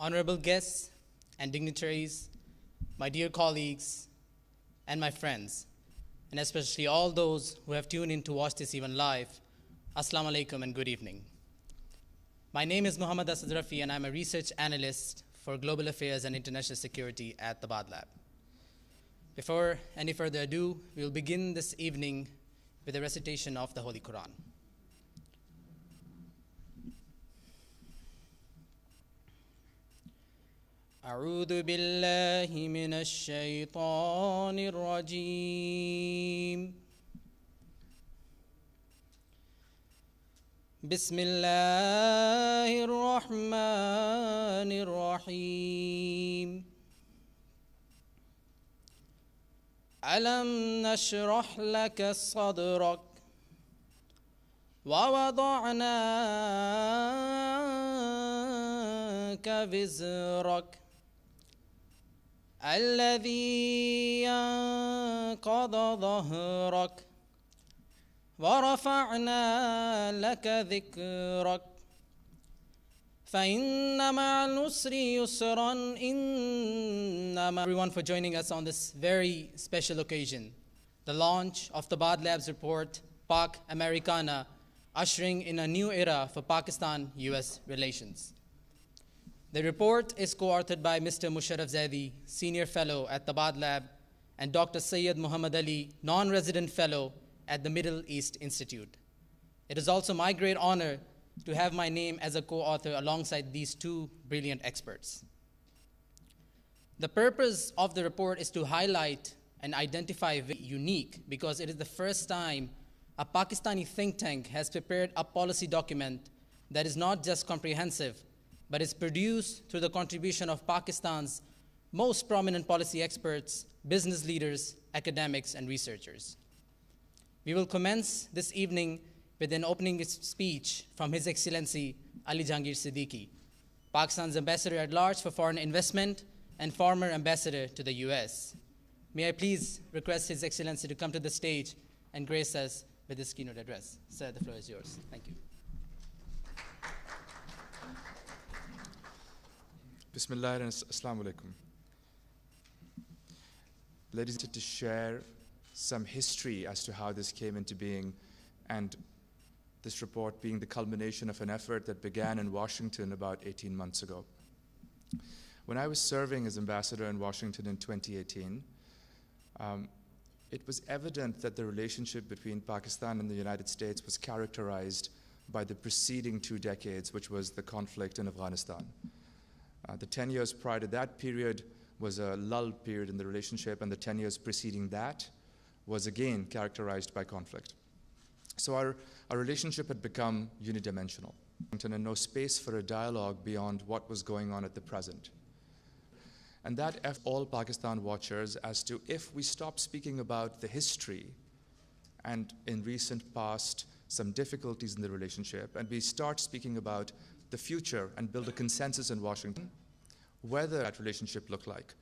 honorable guests and dignitaries, my dear colleagues, and my friends, and especially all those who have tuned in to watch this event live, Assalamu alaikum and good evening. My name is Muhammad Asad Rafi, and I'm a research analyst for global affairs and international security at Tabadlab. Before any further ado, we'll begin this evening with a recitation of the Holy Quran. أعوذ بالله من الشيطان الرجيم بسم الله الرحمن الرحيم ألم نشرح لك صدرك ووضعنا عنك وزرك الذي ينقض ظهرك ورفعنا لك ذكرك فإن مع العسر يسرا Everyone for joining us on this very special occasion, the launch of Tabadlab's report, Pak-Americana, ushering in a new era for Pakistan-US relations. The report is co-authored by Mr. Musharraf Zaidi, Senior Fellow at Tabadlab, and Dr. Syed Muhammad Ali, Non-Resident Fellow at the Middle East Institute. It is also my great honor to have my name as a co-author alongside these two brilliant experts. The purpose of the report is to highlight and identify unique because it is the first time a Pakistani think tank has prepared a policy document that is not just comprehensive, but is produced through the contribution of Pakistan's most prominent policy experts, business leaders, academics, and researchers. We will commence this evening with an opening speech from His Excellency Ali Jahangir Siddiqui, Pakistan's Ambassador at Large for Foreign Investment and former Ambassador to the US. May I please request His Excellency to come to the stage and grace us with this keynote address. Sir, the floor is yours. Thank you. Bismillah and Assalamu alaikum. Ladies, to share some history as to how this came into being, and this report being the culmination of an effort that began in Washington about 18 months ago. When I was serving as ambassador in Washington in 2018, it was evident that the relationship between Pakistan and the United States was characterized by the preceding 2 decades, which was the conflict in Afghanistan. The 10 years prior to that period was a lull period in the relationship, and the 10 years preceding that was again characterized by conflict. So our relationship had become unidimensional, and no space for a dialogue beyond what was going on at the present. And that all Pakistan watchers as to if we stop speaking about the history and in recent past some difficulties in the relationship, and we start speaking about the future and build a consensus in Washington, whether that relationship looked like.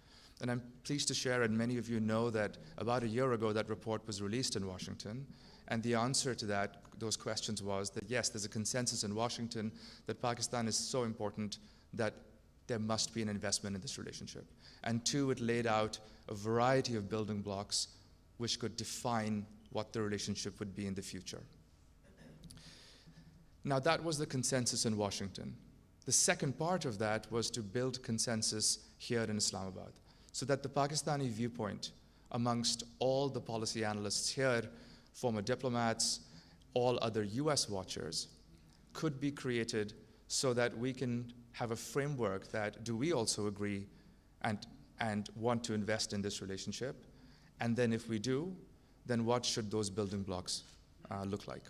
And I'm pleased to share, and many of you know, that about a year ago that report was released in Washington, and the answer to those questions was that yes, there's a consensus in Washington that Pakistan is so important that there must be an investment in this relationship. And 2, it laid out a variety of building blocks which could define what the relationship would be in the future. Now, that was the consensus in Washington. The second part of that was to build consensus here in Islamabad, so that the Pakistani viewpoint amongst all the policy analysts here, former diplomats, all other US watchers, could be created so that we can have a framework that do we also agree and want to invest in this relationship? And then if we do, then what should those building blocks look like?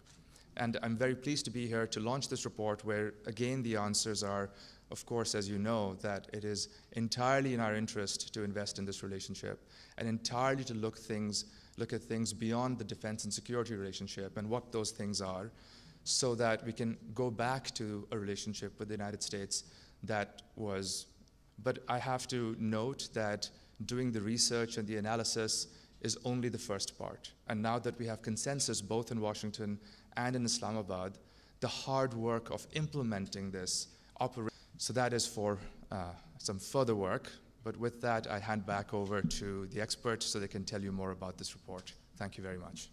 And I'm very pleased to be here to launch this report where, again, the answers are, of course, as you know, that it is entirely in our interest to invest in this relationship and entirely to look at things beyond the defense and security relationship and what those things are, so that we can go back to a relationship with the United States that was. But I have to note that doing the research and the analysis is only the first part. And now that we have consensus both in Washington and in Islamabad, the hard work of implementing this So that is for some further work. But with that, I hand back over to the experts so they can tell you more about this report. Thank you very much.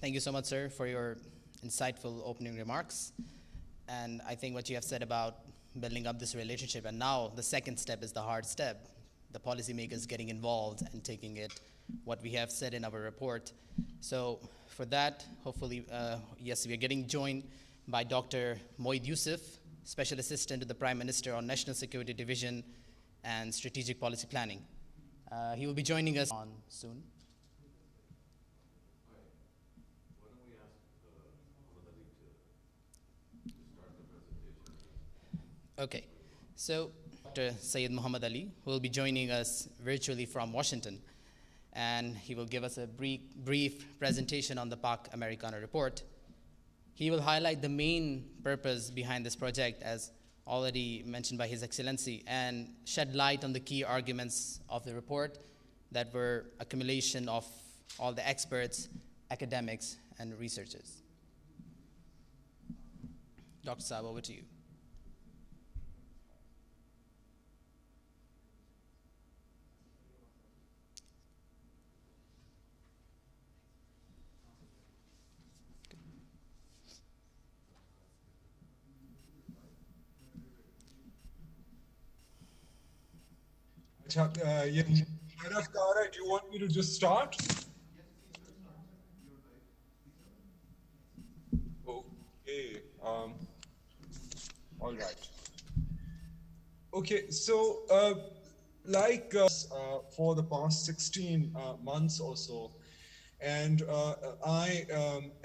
Thank you so much, sir, for your insightful opening remarks. And I think what you have said about building up this relationship, and now the second step is the hard step, the policymakers getting involved and taking it, what we have said in our report. So for that, hopefully, yes, we are getting joined by Dr. Moeed Yusuf, Special Assistant to the Prime Minister on National Security Division and Strategic Policy Planning. He will be joining us on soon. Okay, so Dr. Syed Muhammad Ali will be joining us virtually from Washington, and he will give us a brief presentation on the Pak-Americana report. He will highlight the main purpose behind this project, as already mentioned by His Excellency, and shed light on the key arguments of the report that were accumulation of all the experts, academics, and researchers. Dr. Saab, over to you. Do you want me to just start? Okay. All right. Okay. So, for the past 16 months or so, and I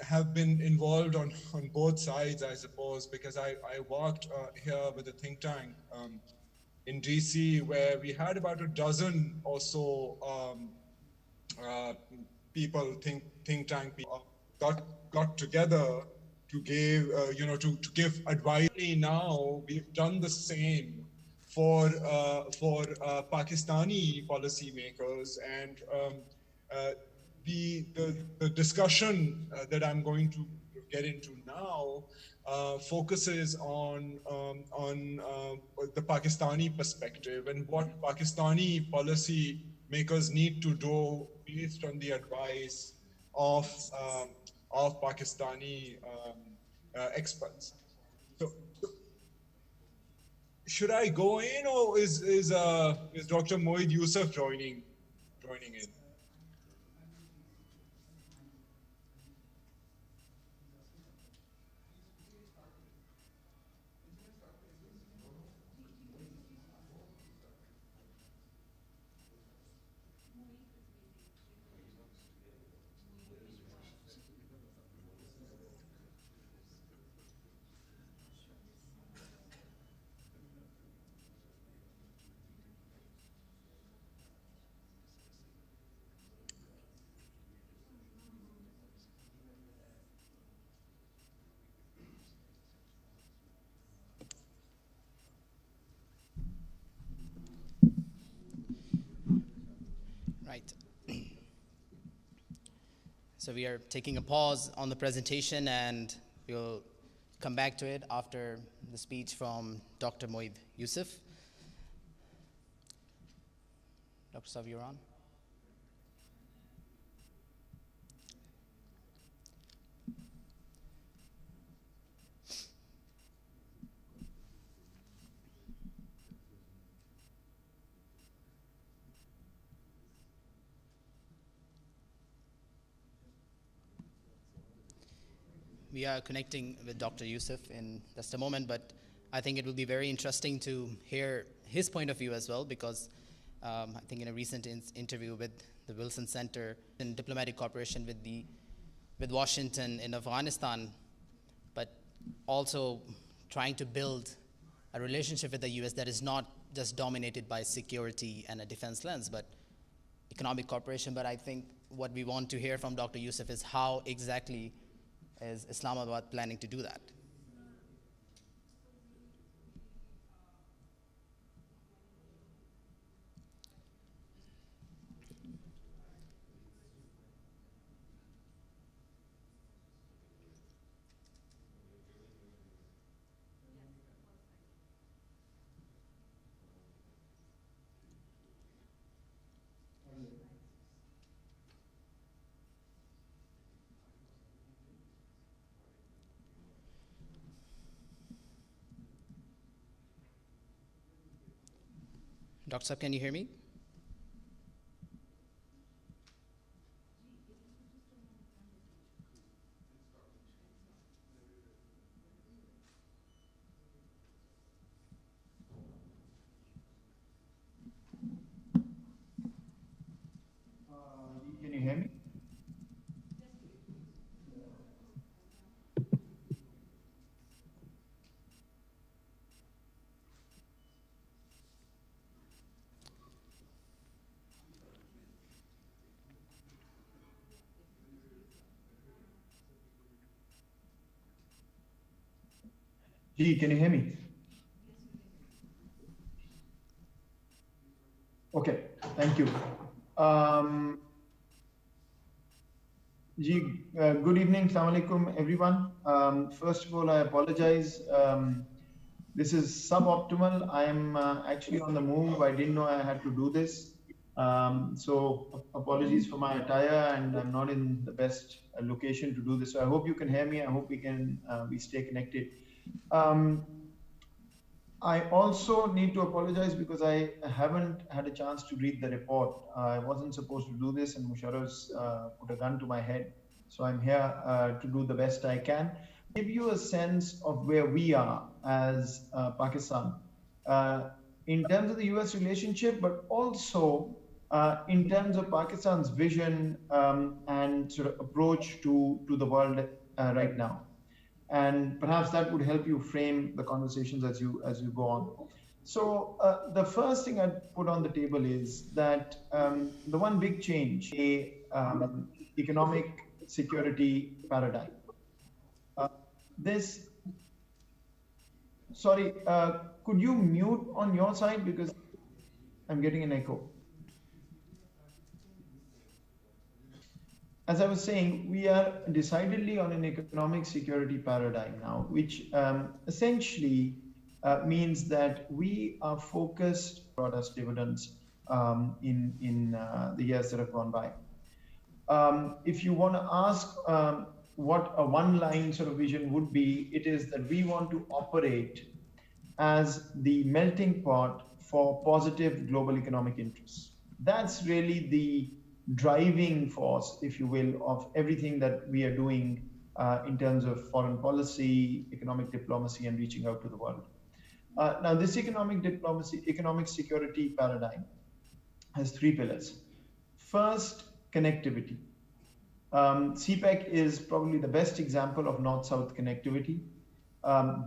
have been involved on both sides, I suppose, because I worked here with a think tank in DC, where we had about a dozen or so people, think tank people, got together to give to give advice. Now we've done the same for Pakistani policymakers, and the discussion that I'm going to get into now focuses on the Pakistani perspective and what Pakistani policy makers need to do based on the advice of Pakistani experts. So, should I go in, or is Dr. Moeed Yusuf joining in? Right. So we are taking a pause on the presentation, and we'll come back to it after the speech from Dr. Moeed Yusuf. Dr. Saab, you're on. We are connecting with Dr. Yusuf in just a moment, but I think it will be very interesting to hear his point of view as well, because I think in a recent interview with the Wilson Center in diplomatic cooperation with Washington in Afghanistan, but also trying to build a relationship with the US that is not just dominated by security and a defense lens, but economic cooperation. But I think what we want to hear from Dr. Yusuf is how exactly is Islamabad planning to do that? Dr. Saab, can you hear me? Can you hear me? Ji, can you hear me? Okay, thank you. Good evening, Assalamu alaikum, everyone. First of all, I apologize. This is suboptimal. I am actually on the move. I didn't know I had to do this. So apologies for my attire, and I'm not in the best location to do this. So I hope you can hear me. I hope we stay connected. I also need to apologize because I haven't had a chance to read the report. I wasn't supposed to do this, and Musharraf's put a gun to my head. So I'm here to do the best I can. Give you a sense of where we are as Pakistan in terms of the US relationship, but also in terms of Pakistan's vision and sort of approach to the world right now. And perhaps that would help you frame the conversations as you go on. So the first thing I'd put on the table is that the one big change, economic security paradigm. Could you mute on your side because I'm getting an echo? As I was saying, we are decidedly on an economic security paradigm now, which essentially means that we are focused brought us dividends in the years that have gone by. If you want to ask what a one-line sort of vision would be, it is that we want to operate as the melting pot for positive global economic interests. That's really the driving force, if you will, of everything that we are doing in terms of foreign policy, economic diplomacy, and reaching out to the world. Now, this economic security paradigm has three pillars. First, connectivity. CPEC is probably the best example of North-South connectivity.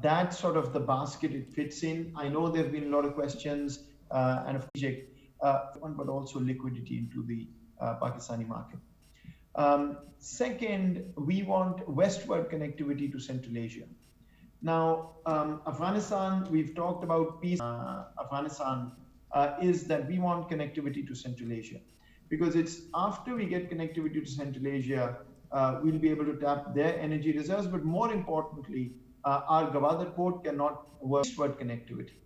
That's sort of the basket it fits in. I know there have been a lot of questions and of but also liquidity into the Pakistani market. Second, we want westward connectivity to Central Asia. Now, Afghanistan, we've talked about peace. Afghanistan is that we want connectivity to Central Asia, because it's after we get connectivity to Central Asia, we'll be able to tap their energy reserves, but more importantly, our Gwadar port cannot work westward connectivity.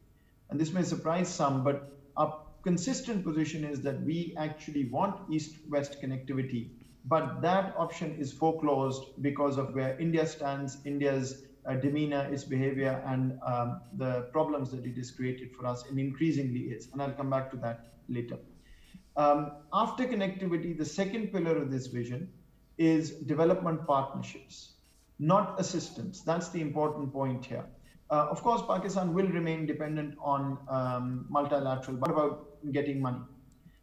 And this may surprise some, but our consistent position is that we actually want east-west connectivity, but that option is foreclosed because of where India stands, India's demeanor, its behavior, and the problems that it has created for us, and increasingly is. And I'll come back to that later. After connectivity, the second pillar of this vision is development partnerships, not assistance. That's the important point here. Of course, Pakistan will remain dependent on multilateral, but about getting money.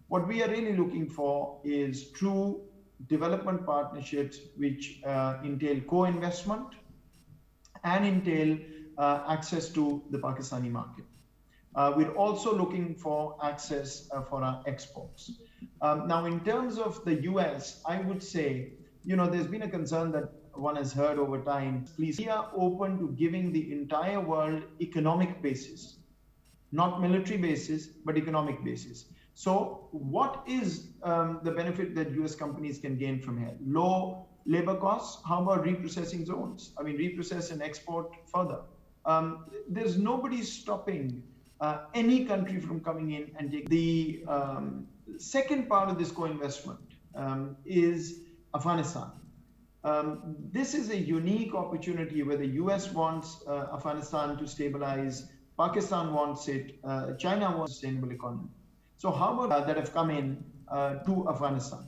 What we are really looking for is true development partnerships which entail co-investment and entail access to the Pakistani market. We're also looking for access for our exports. Now, in terms of the US, I would say, there's been a concern that one has heard over time. Please, we are open to giving the entire world economic basis, not military basis, but economic basis. So what is the benefit that US companies can gain from here? Low labor costs. How about reprocessing zones? I mean, reprocess and export further. There's nobody stopping any country from coming in and taking. The second part of this co-investment is Afghanistan. This is a unique opportunity where the US wants Afghanistan to stabilize, Pakistan wants it, China wants a sustainable economy. So how about that have come in to Afghanistan?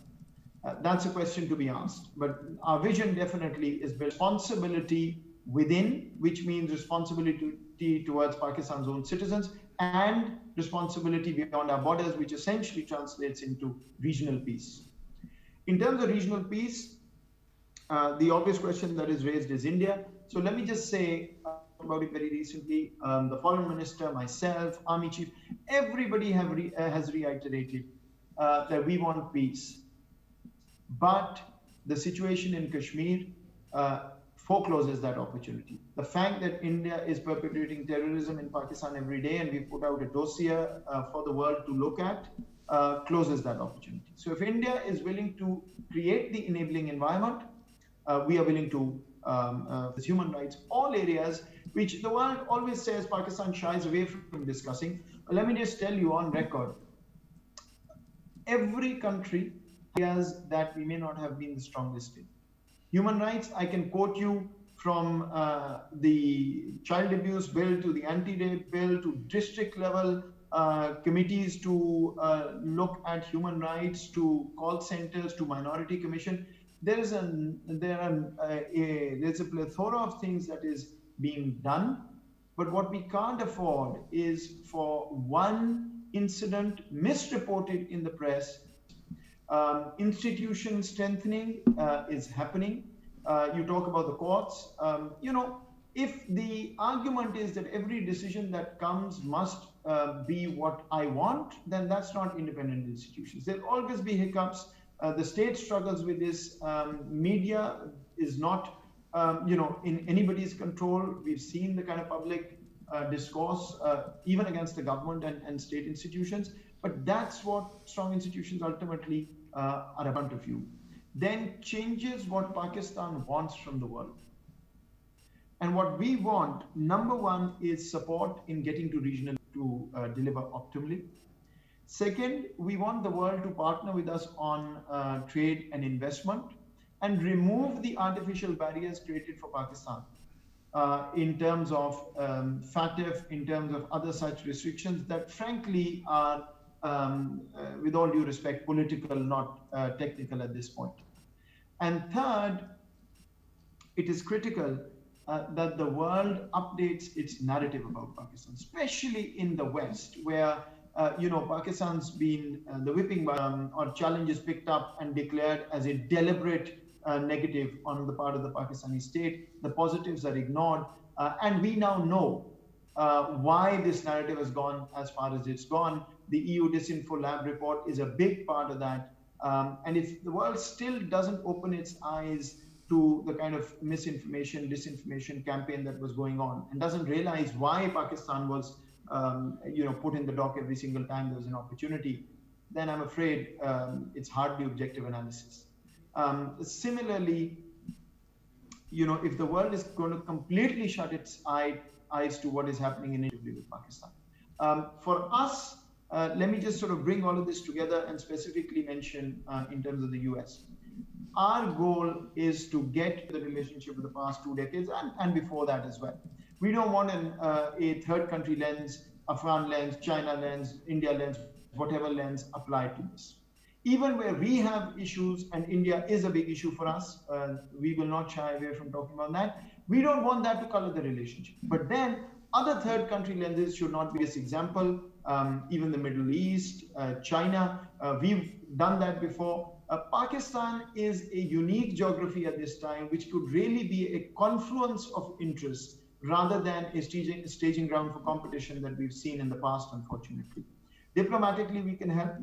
That's a question to be asked. But our vision definitely is responsibility within, which means responsibility towards Pakistan's own citizens, and responsibility beyond our borders, which essentially translates into regional peace. In terms of regional peace, the obvious question that is raised is India. So let me just say about it very recently. The foreign minister, myself, army chief, everybody has reiterated that we want peace. But the situation in Kashmir forecloses that opportunity. The fact that India is perpetrating terrorism in Pakistan every day, and we put out a dossier for the world to look at, closes that opportunity. So if India is willing to create the enabling environment, we are willing to, with human rights, all areas, which the world always says Pakistan shies away from discussing. Let me just tell you on record, every country has that we may not have been the strongest in. Human rights, I can quote you from the child abuse bill to the anti-rape bill to district level committees to look at human rights, to call centers, to minority commission. There's a plethora of things that is being done, but what we can't afford is for one incident misreported in the press. Institution strengthening is happening. You talk about the courts. If the argument is that every decision that comes must be what I want, then that's not independent institutions. There'll always be hiccups. The state struggles with this. Media is not, in anybody's control. We've seen the kind of public discourse, even against the government and state institutions. But that's what strong institutions ultimately are in front of you. Then changes what Pakistan wants from the world. And what we want, number one, is support in getting to regional to deliver optimally. Second, we want the world to partner with us on trade and investment and remove the artificial barriers created for Pakistan in terms of FATF, in terms of other such restrictions that frankly are, with all due respect, political, not technical at this point. And third, it is critical that the world updates its narrative about Pakistan, especially in the West, where Pakistan's been the whipping or challenges picked up and declared as a deliberate negative on the part of the Pakistani state. The positives are ignored, and we now know why this narrative has gone as far as it's gone. The EU Disinfo Lab report is a big part of that. And if the world still doesn't open its eyes to the kind of misinformation, disinformation campaign that was going on, and doesn't realize why Pakistan was, put in the dock every single time there was an opportunity, then I'm afraid it's hardly objective analysis. Similarly, if the world is going to completely shut its eyes to what is happening in India with Pakistan, for us, let me just sort of bring all of this together and specifically mention in terms of the US. Our goal is to get the relationship of the past 2 decades and before that as well. We don't want a third country lens, Afghan lens, China lens, India lens, whatever lens applied to this. Even where we have issues, and India is a big issue for us, we will not shy away from talking about that. We don't want that to color the relationship. But then other third country lenses should not be this example. Even the Middle East, China, we've done that before. Pakistan is a unique geography at this time, which could really be a confluence of interests rather than a staging ground for competition that we've seen in the past, unfortunately. Diplomatically, we can help.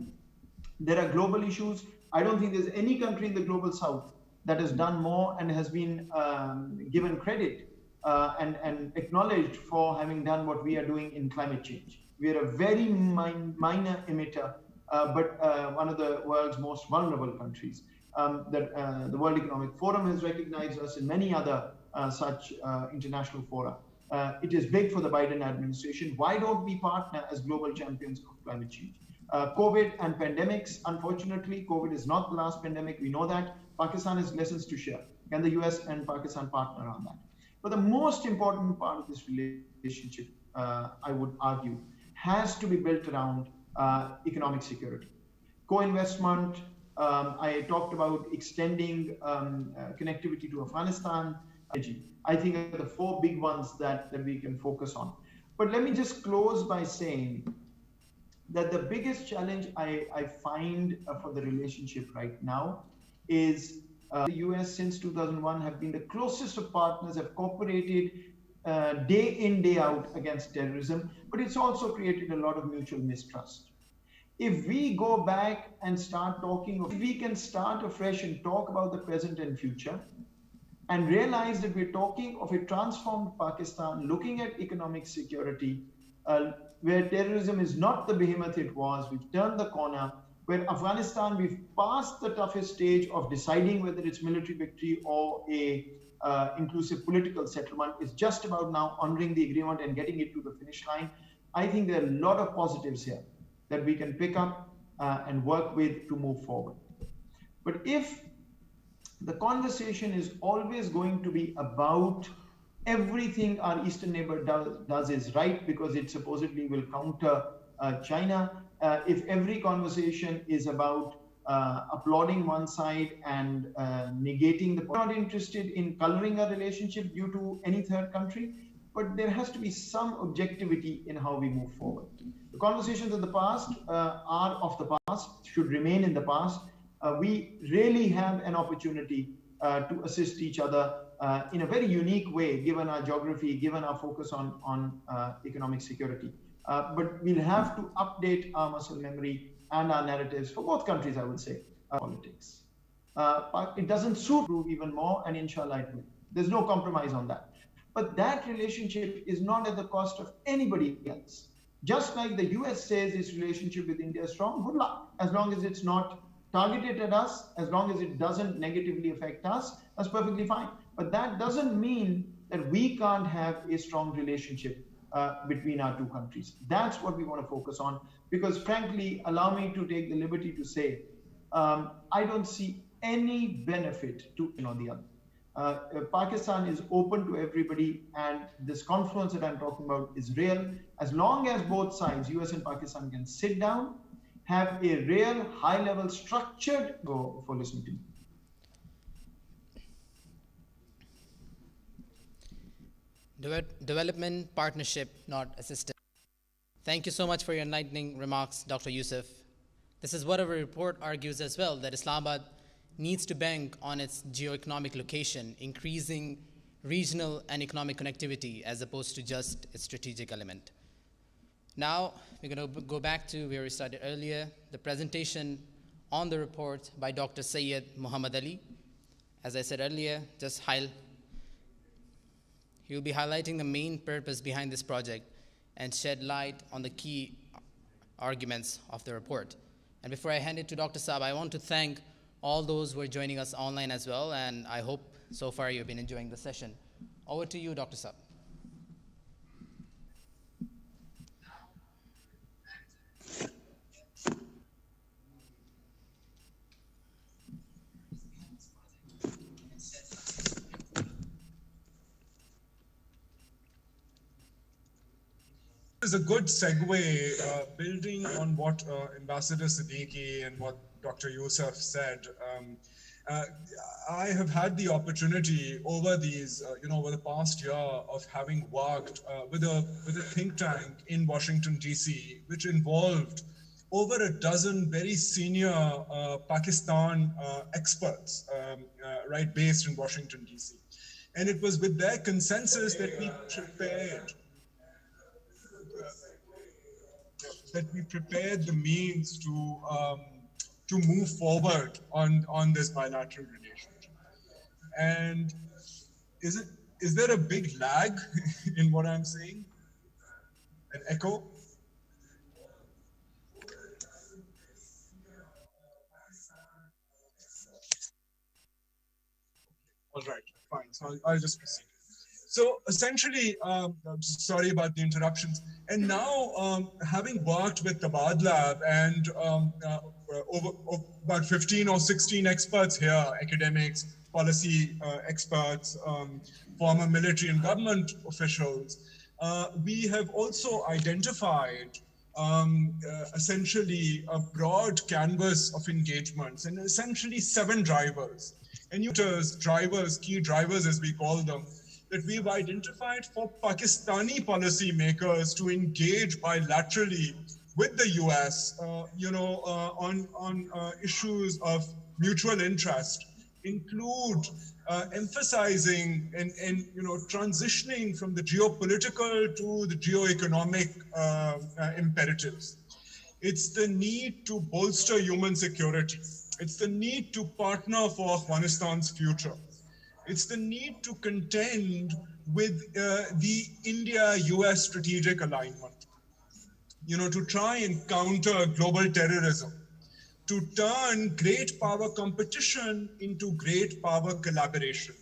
There are global issues. I don't think there's any country in the global south that has done more and has been given credit and acknowledged for having done what we are doing in climate change. We are a very minor emitter, but one of the world's most vulnerable countries. The World Economic Forum has recognized us in many other such international fora. It is big for the Biden administration. Why don't we partner as global champions of climate change? COVID and pandemics, unfortunately, COVID is not the last pandemic. We know that. Pakistan has lessons to share. Can the US and Pakistan partner on that? But the most important part of this relationship, I would argue, has to be built around economic security. Co-investment, I talked about extending connectivity to Afghanistan. I think are the four big ones that we can focus on. But let me just close by saying that the biggest challenge I find for the relationship right now is the US since 2001 have been the closest of partners, have cooperated day in, day out against terrorism, but it's also created a lot of mutual mistrust. If we go back and start talking, if we can start afresh and talk about the present and future, and realize that we're talking of a transformed Pakistan, looking at economic security, where terrorism is not the behemoth it was, we've turned the corner, where Afghanistan, we've passed the toughest stage of deciding whether it's military victory or a inclusive political settlement. It's just about now honoring the agreement and getting it to the finish line. I think there are a lot of positives here that we can pick up and work with to move forward. But if the conversation is always going to be about everything our eastern neighbor does is right because it supposedly will counter China, if every conversation is about applauding one side and negating the, we're not interested in coloring a relationship due to any third country, but there has to be some objectivity in how we move forward. The conversations of the past are of the past, should remain in the past. We really have an opportunity to assist each other in a very unique way, given our geography, given our focus on economic security. But we'll have to update our muscle memory and our narratives for both countries, I would say, politics. It doesn't suit even more, and inshallah it will. There's no compromise on that. But that relationship is not at the cost of anybody else. Just like the US says its relationship with India is strong, good luck. As long as it's not targeted at us, as long as it doesn't negatively affect us, that's perfectly fine. But that doesn't mean that we can't have a strong relationship between our two countries. That's what we want to focus on, because frankly, allow me to take the liberty to say, I don't see any benefit to one or the other. Pakistan is open to everybody, and this confluence that I'm talking about is real. As long as both sides, US and Pakistan, can sit down, have a real high-level structured for listening to me. Development, partnership, not assistance. Thank you so much for your enlightening remarks, Dr. Yusuf. This is what our report argues as well, that Islamabad needs to bank on its geo-economic location, increasing regional and economic connectivity as opposed to just its strategic element. Now, we're going to go back to where we started earlier, the presentation on the report by Dr. Syed Muhammad Ali. As I said earlier, he will be highlighting the main purpose behind this project and shed light on the key arguments of the report. And before I hand it to Dr. Saab, I want to thank all those who are joining us online as well, and I hope so far you've been enjoying the session. Over to you, Dr. Saab. Is a good segue, building on what Ambassador Siddiqui and what Dr. Yusuf said. I have had the opportunity over these, over the past year of having worked with a think tank in Washington, D.C., which involved over a dozen very senior Pakistan experts, right, based in Washington, D.C. And it was with their consensus that we prepared the means to move forward on this bilateral relationship. And is there a big lag in what I'm saying? An echo? All right, fine. So I'll just proceed. So essentially, sorry about the interruptions. And now, having worked with Tabadlab and over about 15 or 16 experts here, academics, policy experts, former military and government officials, we have also identified essentially a broad canvas of engagements and essentially 7 drivers. And drivers, key drivers as we call them, that we've identified for Pakistani policymakers to engage bilaterally with the US, on issues of mutual interest, include emphasizing and transitioning from the geopolitical to the geoeconomic imperatives. It's the need to bolster human security. It's the need to partner for Afghanistan's future. It's the need to contend with the India-US strategic alignment, to try and counter global terrorism, to turn great power competition into great power collaboration,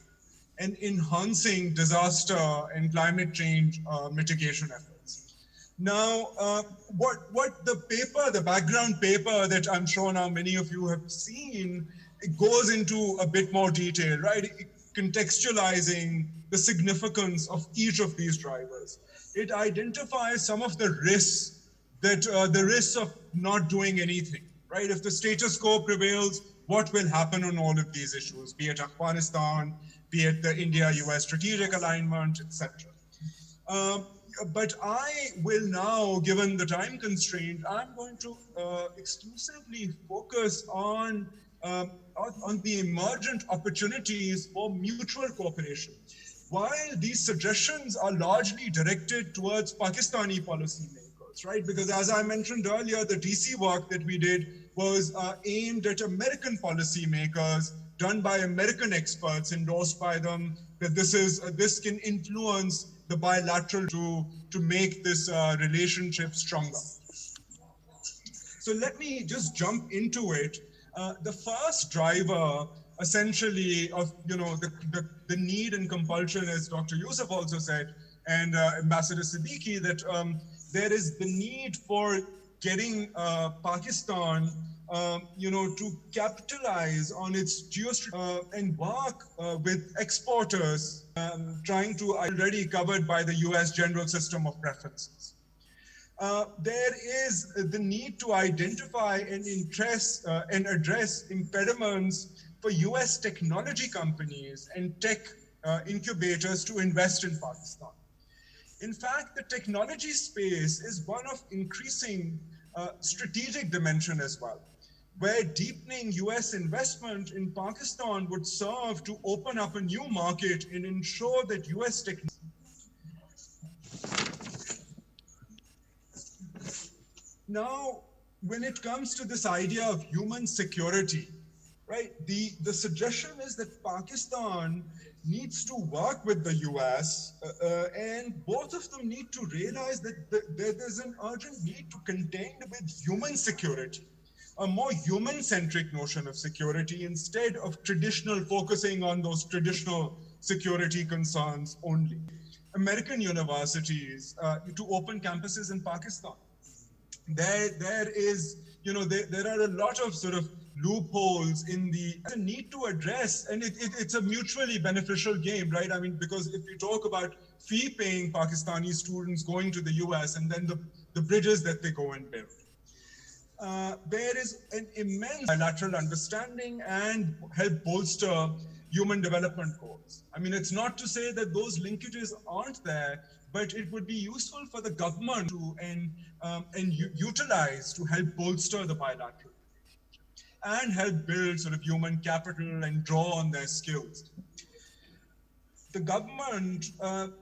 and enhancing disaster and climate change mitigation efforts. Now, what the background paper that I'm sure now many of you have seen, it goes into a bit more detail, right? Contextualizing the significance of each of these drivers. It identifies some of the risks the risks of not doing anything, right? If the status quo prevails, what will happen on all of these issues, be it Afghanistan, be it the India-US strategic alignment, etc. But I will now, given the time constraint, I'm going to exclusively focus on the emergent opportunities for mutual cooperation. While these suggestions are largely directed towards Pakistani policymakers, right? Because as I mentioned earlier, the DC work that we did was aimed at American policymakers, done by American experts, endorsed by them, that this can influence the bilateral to make this relationship stronger. So let me just jump into it. The first driver, essentially, of the need and compulsion, as Dr. Yusuf also said, and Ambassador Siddiqui, that there is the need for getting Pakistan, to capitalize on its geostrategy and work with exporters, trying to already covered by the US general system of preferences. There is the need to identify and address impediments for US technology companies and tech incubators to invest in Pakistan. In fact, the technology space is one of increasing strategic dimension as well, where deepening US investment in Pakistan would serve to open up a new market and ensure that US technology. Now, when it comes to this idea of human security, right, the suggestion is that Pakistan needs to work with the US, and both of them need to realize that there's an urgent need to contend with human security, a more human-centric notion of security instead of focusing on those traditional security concerns only. American universities to open campuses in Pakistan. There is, there are a lot of sort of loopholes in the need to address, and it's a mutually beneficial game, right? I mean, because if you talk about fee-paying Pakistani students going to the US and then the bridges that they go and build. There is an immense bilateral understanding and help bolster human development goals. I mean, it's not to say that those linkages aren't there, but it would be useful for the government to utilize to help bolster the bilateral and help build sort of human capital and draw on their skills. The government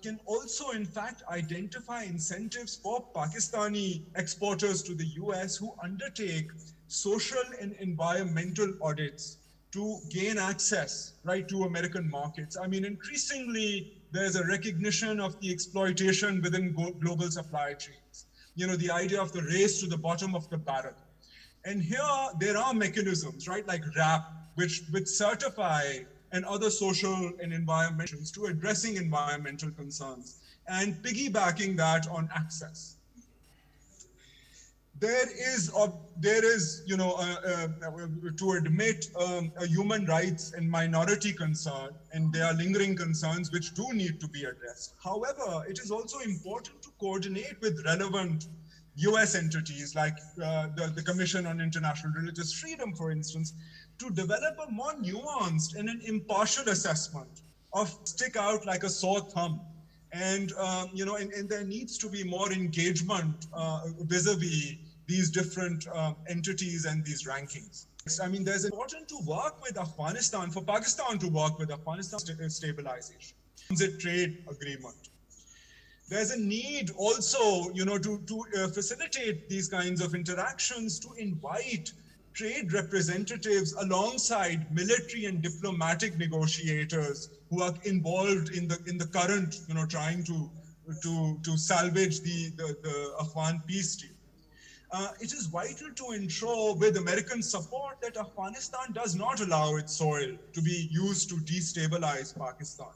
can also, in fact, identify incentives for Pakistani exporters to the US who undertake social and environmental audits to gain access, right, to American markets. I mean, increasingly, there's a recognition of the exploitation within global supply chains. The idea of the race to the bottom of the barrel. And here, there are mechanisms, right, like RAP, which certify and other social and environmental to addressing environmental concerns and piggybacking that on access. There is, to admit a human rights and minority concern, and there are lingering concerns which do need to be addressed. However, it is also important to coordinate with relevant US entities like the Commission on International Religious Freedom, for instance, to develop a more nuanced and an impartial assessment of stick out like a sore thumb. And, and there needs to be more engagement vis-a-vis these different entities and these rankings. I mean, there's important to work with Afghanistan, for Pakistan to work with Afghanistan stabilization, transit trade agreement. There's a need also, to facilitate these kinds of interactions, to invite trade representatives alongside military and diplomatic negotiators who are involved in the current, trying to salvage the Afghan peace deal. It is vital to ensure, with American support, that Afghanistan does not allow its soil to be used to destabilize Pakistan.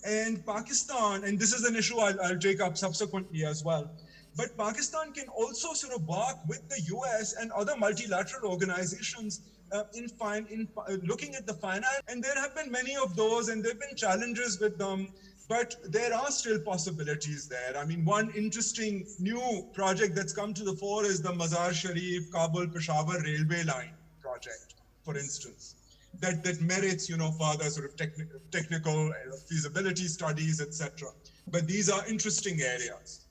And Pakistan, and this is an issue I'll take up subsequently as well, but Pakistan can also sort of work with the US and other multilateral organizations in looking at the finance. And there have been many of those, and there have been challenges with them, but there are still possibilities there. I mean, one interesting new project that's come to the fore is the Mazar Sharif Kabul Peshawar railway line project, for instance. That merits, further sort of technical feasibility studies, etc. But these are interesting areas.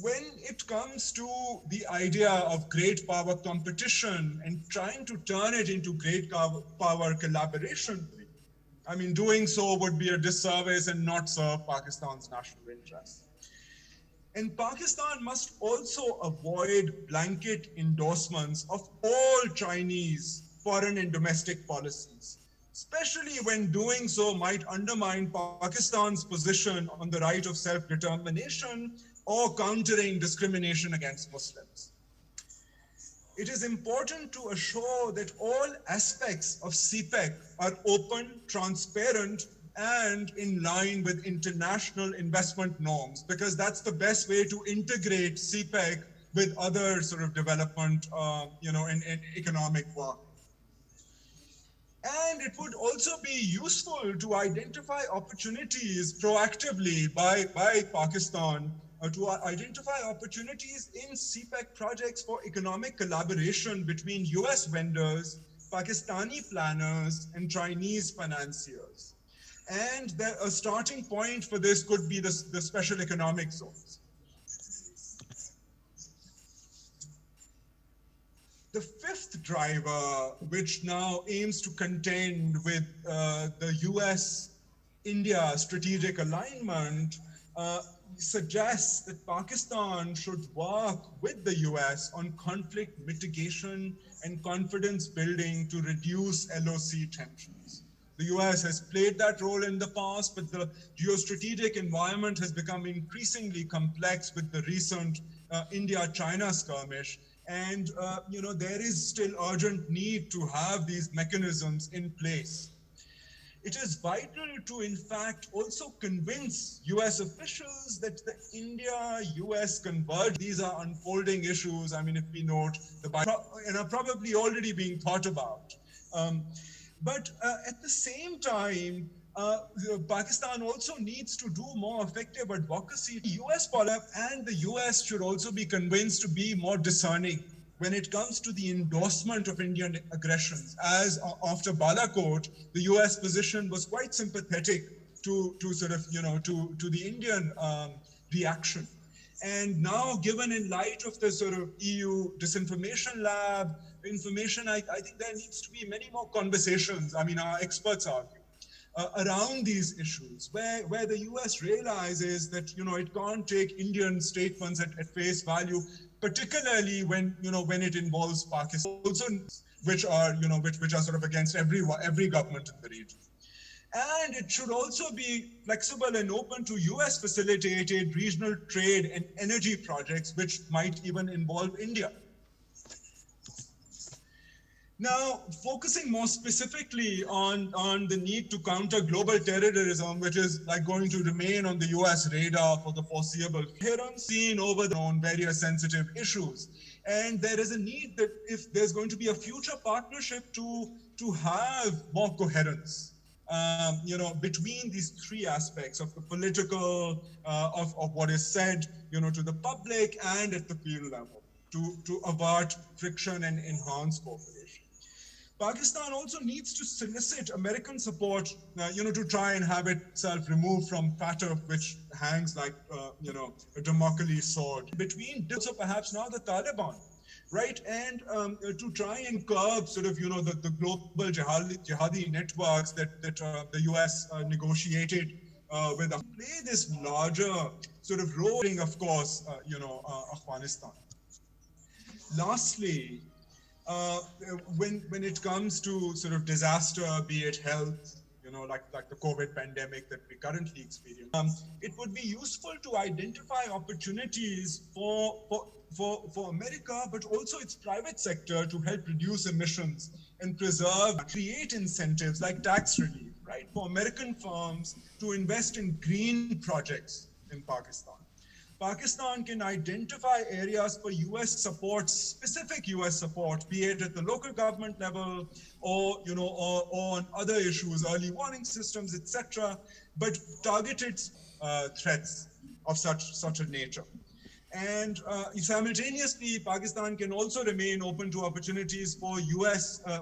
When it comes to the idea of great power competition and trying to turn it into great power collaboration, I mean, doing so would be a disservice and not serve Pakistan's national interests. And Pakistan must also avoid blanket endorsements of all Chinese foreign and domestic policies, especially when doing so might undermine Pakistan's position on the right of self-determination or countering discrimination against Muslims. It is important to assure that all aspects of CPEC are open, transparent, and in line with international investment norms, because that's the best way to integrate CPEC with other sort of development, and economic work. And it would also be useful to identify opportunities proactively by Pakistan to identify opportunities in CPEC projects for economic collaboration between US vendors, Pakistani planners, and Chinese financiers. And a starting point for this could be the special economic zones. The fifth driver, which now aims to contend with the US-India strategic alignment, suggests that Pakistan should work with the US on conflict mitigation and confidence building to reduce LOC tensions. The US has played that role in the past, but the geostrategic environment has become increasingly complex with the recent India-China skirmish. And there is still urgent need to have these mechanisms in place. It is vital to, in fact, also convince US officials that the India-US convergence, these are unfolding issues. I mean, if we note, are probably already being thought about. But at the same time, Pakistan also needs to do more effective advocacy. US policy and the US should also be convinced to be more discerning when it comes to the endorsement of Indian aggressions. As after Balakot, the US position was quite sympathetic to sort of, to the Indian reaction. And now, given in light of the sort of EU disinformation lab information, I think there needs to be many more conversations. I mean, our experts argue around these issues, where the US realizes that, it can't take Indian statements at face value, particularly when it involves Pakistan, also, which are sort of against every government in the region. And it should also be flexible and open to US facilitated regional trade and energy projects, which might even involve India. Now, focusing more specifically on the need to counter global terrorism, which is going to remain on the US radar for the foreseeable future, seen over on various sensitive issues. And there is a need that if there's going to be a future partnership to have more coherence between these three aspects of the political, of what is said, to the public and at the field level to avert friction and enhance cooperation. Pakistan also needs to solicit American support, to try and have itself removed from FATF, which hangs like, a Damocles sword between, so perhaps now the Taliban, right? And to try and curb sort of, the global jihadi networks that the US negotiated with, play this larger sort of role, of course, Afghanistan. Lastly, when it comes to sort of disaster, be it health, like the COVID pandemic that we currently experience, it would be useful to identify opportunities for America, but also its private sector to help reduce emissions and create incentives like tax relief, right, for American firms to invest in green projects in Pakistan. Pakistan can identify areas for US support, specific US support, be it at the local government level or, or on other issues, early warning systems, etc., but targeted threats of such a nature. And simultaneously, Pakistan can also remain open to opportunities for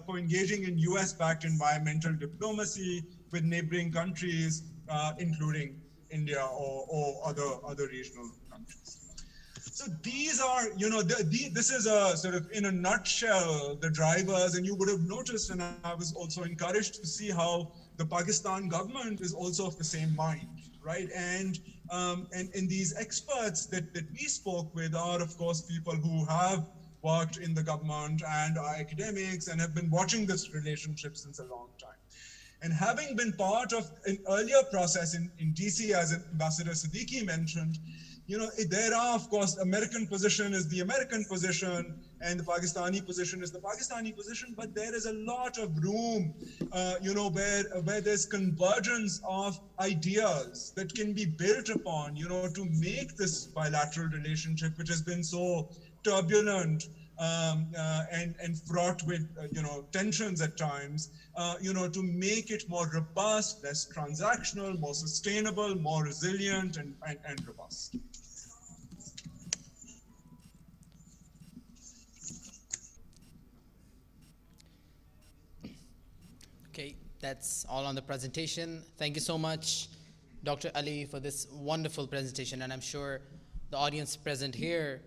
for engaging in US-backed environmental diplomacy with neighboring countries, including India or other regional countries. So these are, this is a sort of, in a nutshell, the drivers, and you would have noticed, and I was also encouraged to see how the Pakistan government is also of the same mind, right? And these experts that we spoke with are, of course, people who have worked in the government and are academics and have been watching this relationship since a long time. And having been part of an earlier process in DC, as Ambassador Siddiqui mentioned, there are, of course, American position is the American position and the Pakistani position is the Pakistani position, but there is a lot of room, where there's convergence of ideas that can be built upon, to make this bilateral relationship, which has been so turbulent and fraught with, tensions at times, to make it more robust, less transactional, more sustainable, more resilient, and robust. Okay, that's all on the presentation. Thank you so much, Dr. Ali, for this wonderful presentation. And I'm sure the audience present here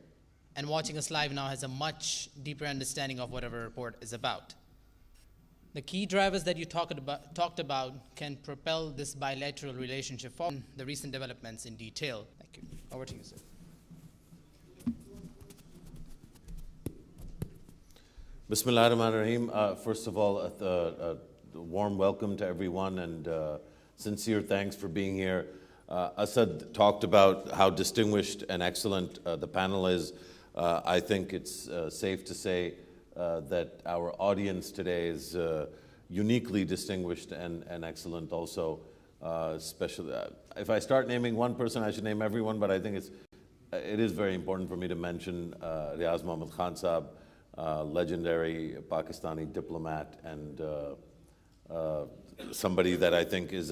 and watching us live now has a much deeper understanding of what our report is about. The key drivers that you talked about can propel this bilateral relationship forward. The recent developments in detail. Thank you. Over to you, sir. Bismillah ar-Rahman ar-Rahim. First of all, a warm welcome to everyone and sincere thanks for being here. Asad talked about how distinguished and excellent the panel is. I think it's safe to say that our audience today is uniquely distinguished and excellent also. Especially, if I start naming one person, I should name everyone, but I think it is very important for me to mention Riaz Muhammad Khan Saab, legendary Pakistani diplomat and somebody that I think is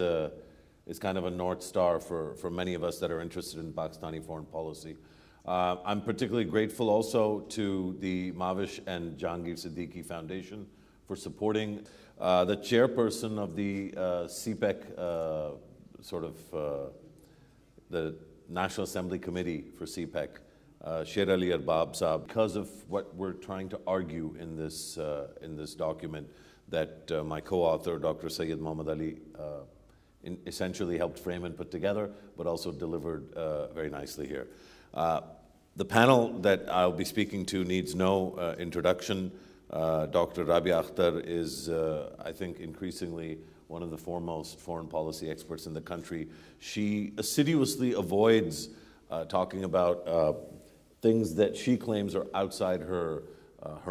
kind of a North Star for many of us that are interested in Pakistani foreign policy. I'm particularly grateful also to the Mavish and Jahangir Siddiqui Foundation for supporting the chairperson of the CPEC, the National Assembly Committee for CPEC, Sher Ali Arbab Saab, because of what we're trying to argue in this document that my co-author, Dr. Sayyid Muhammad Ali, essentially helped frame and put together, but also delivered very nicely here. The panel that I'll be speaking to needs no introduction. Dr. Rabia Akhtar is, I think, increasingly one of the foremost foreign policy experts in the country. She assiduously avoids talking about things that she claims are outside her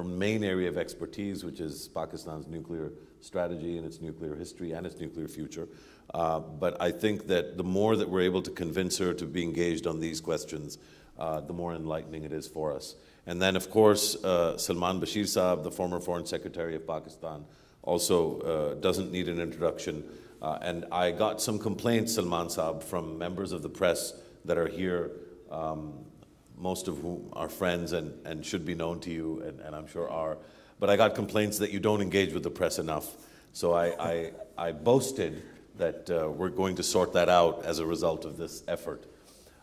main area of expertise, which is Pakistan's nuclear strategy and its nuclear history and its nuclear future. But I think that the more that we're able to convince her to be engaged on these questions, the more enlightening it is for us. And then, of course, Salman Bashir Saab, the former Foreign Secretary of Pakistan, also doesn't need an introduction. And I got some complaints, Salman Saab, from members of the press that are here, most of whom are friends and should be known to you, and I'm sure are. But I got complaints that you don't engage with the press enough. So I boasted that we're going to sort that out as a result of this effort.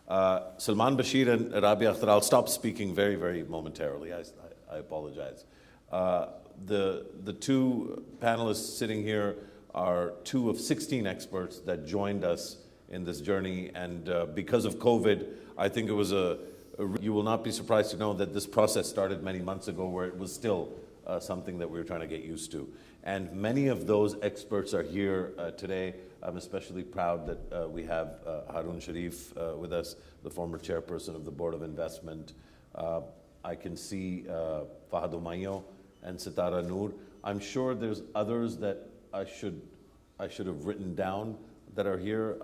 Salman Bashir and Rabia Akhtar, I'll stop speaking very, very momentarily. I apologize. The two panelists sitting here are two of 16 experts that joined us in this journey. And because of COVID, I think it was you will not be surprised to know that this process started many months ago, where it was still something that we were trying to get used to. And many of those experts are here today. I'm especially proud that we have Harun Sharif with us, the former chairperson of the Board of Investment. I can see Fahad Umayyo and Sitara Noor. I'm sure there's others that I should have written down that are here.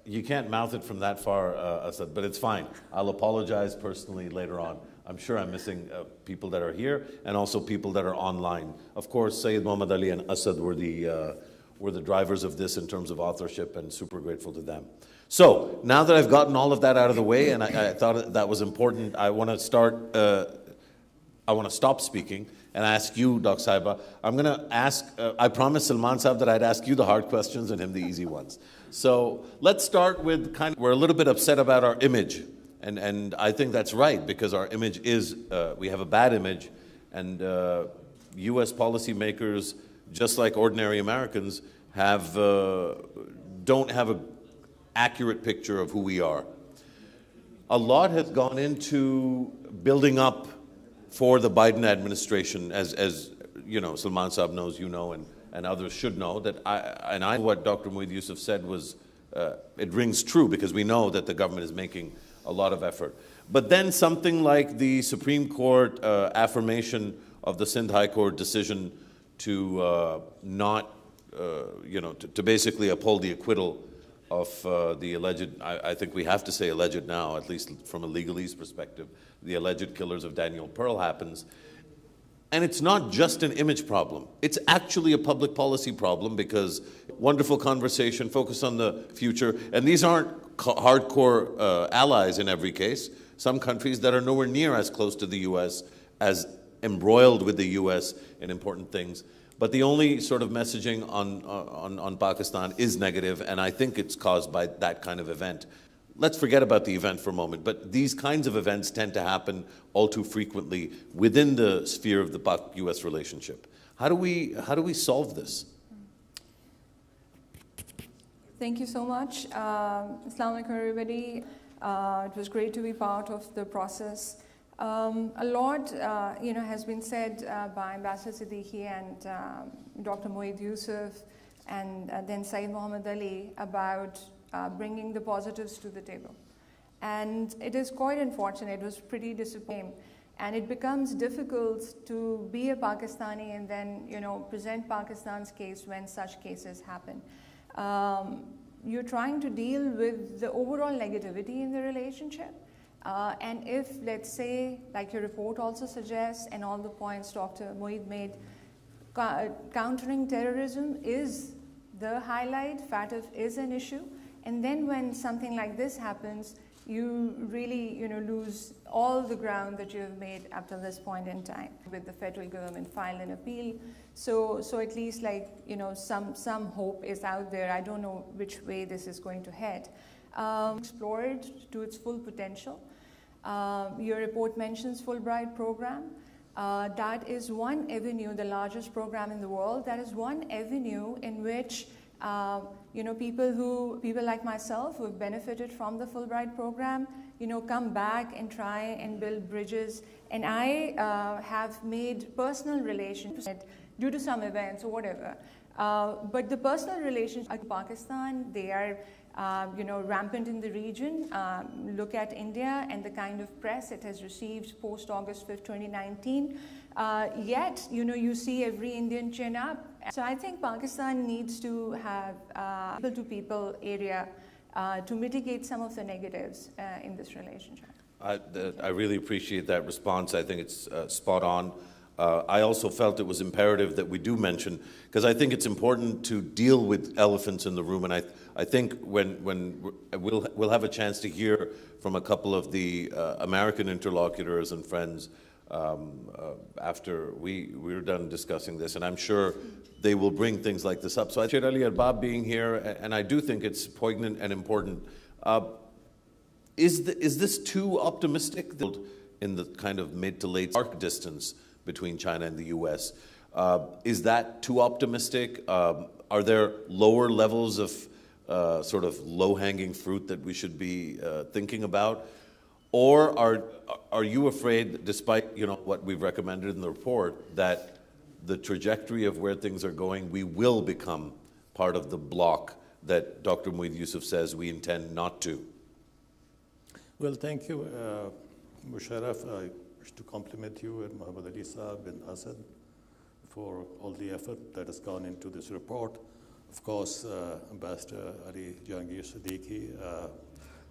You can't mouth it from that far, Asad, but it's fine. I'll apologize personally later on. I'm sure I'm missing people that are here and also people that are online. Of course, Sayyid Muhammad Ali and Asad were the drivers of this in terms of authorship, and super grateful to them. So now that I've gotten all of that out of the way, and I thought that was important, I want to stop speaking and ask you, Dr. Saiba. I'm going to ask, I promised Salman Saab that I'd ask you the hard questions and him the easy ones. So let's start with we're a little bit upset about our image. And I think that's right, because our image is, we have a bad image, and US policymakers, just like ordinary Americans, don't have an accurate picture of who we are. A lot has gone into building up for the Biden administration, as you know, Salman Saab knows, you know, and others should know, that what Dr. Moeed Yusuf said was, it rings true, because we know that the government is making a lot of effort. But then something like the Supreme Court affirmation of the Sindh High Court decision to to basically uphold the acquittal of the alleged, I think we have to say alleged now, at least from a legalese perspective, the alleged killers of Daniel Pearl happens. And it's not just an image problem. It's actually a public policy problem, because wonderful conversation, focus on the future. And these aren't hardcore allies in every case. Some countries that are nowhere near as close to the US, as embroiled with the US in important things. But the only sort of messaging on Pakistan is negative, and I think it's caused by that kind of event. Let's forget about the event for a moment, but these kinds of events tend to happen all too frequently within the sphere of the Pak-US relationship. How do we solve this? Thank you so much. Assalamu alaikum, everybody. It was great to be part of the process. A lot, has been said by Ambassador Siddiqui and Dr. Moeed Yusuf, and then Sayyid Muhammad Ali about bringing the positives to the table. And it is quite unfortunate, it was pretty disappointing. And it becomes difficult to be a Pakistani and then, present Pakistan's case when such cases happen. You're trying to deal with the overall negativity in the relationship. And if, let's say, like your report also suggests, and all the points Dr. Moeed made, countering terrorism is the highlight, FATF is an issue. And then when something like this happens, you really, lose all the ground that you have made up to this point in time. With the federal government filed an appeal, so at least some hope is out there. I don't know which way this is going to head. Explore it to its full potential. Your report mentions Fulbright program. That is one avenue, the largest program in the world. That is one avenue in which people like myself who have benefited from the Fulbright program, come back and try and build bridges. And I have made personal relations due to some events or whatever. But the personal relations with Pakistan, they are rampant in the region. Look at India and the kind of press it has received post August 5th, 2019. Yet, you see every Indian chin up. So I think Pakistan needs to have people-to-people area to mitigate some of the negatives in this relationship. I really appreciate that response. I think it's spot on. I also felt it was imperative that we do mention, because I think it's important to deal with elephants in the room, and I think when we'll have a chance to hear from a couple of the American interlocutors and friends after we're done discussing this, and I'm sure they will bring things like this up. So I appreciate Ali Arbab being here, and I do think it's poignant and important. Is this too optimistic in the kind of mid to late arc distance between China and the US? Is that too optimistic? Are there lower levels of sort of low-hanging fruit that we should be thinking about? Or are you afraid, despite what we've recommended in the report, that the trajectory of where things are going, we will become part of the bloc that Dr. Moeed Yusuf says we intend not to? Well, thank you, Musharraf. I wish to compliment you and Muhammad Ali Saab and Hassan for all the effort that has gone into this report. Of course, Ambassador Ali Jahangir Siddiqui,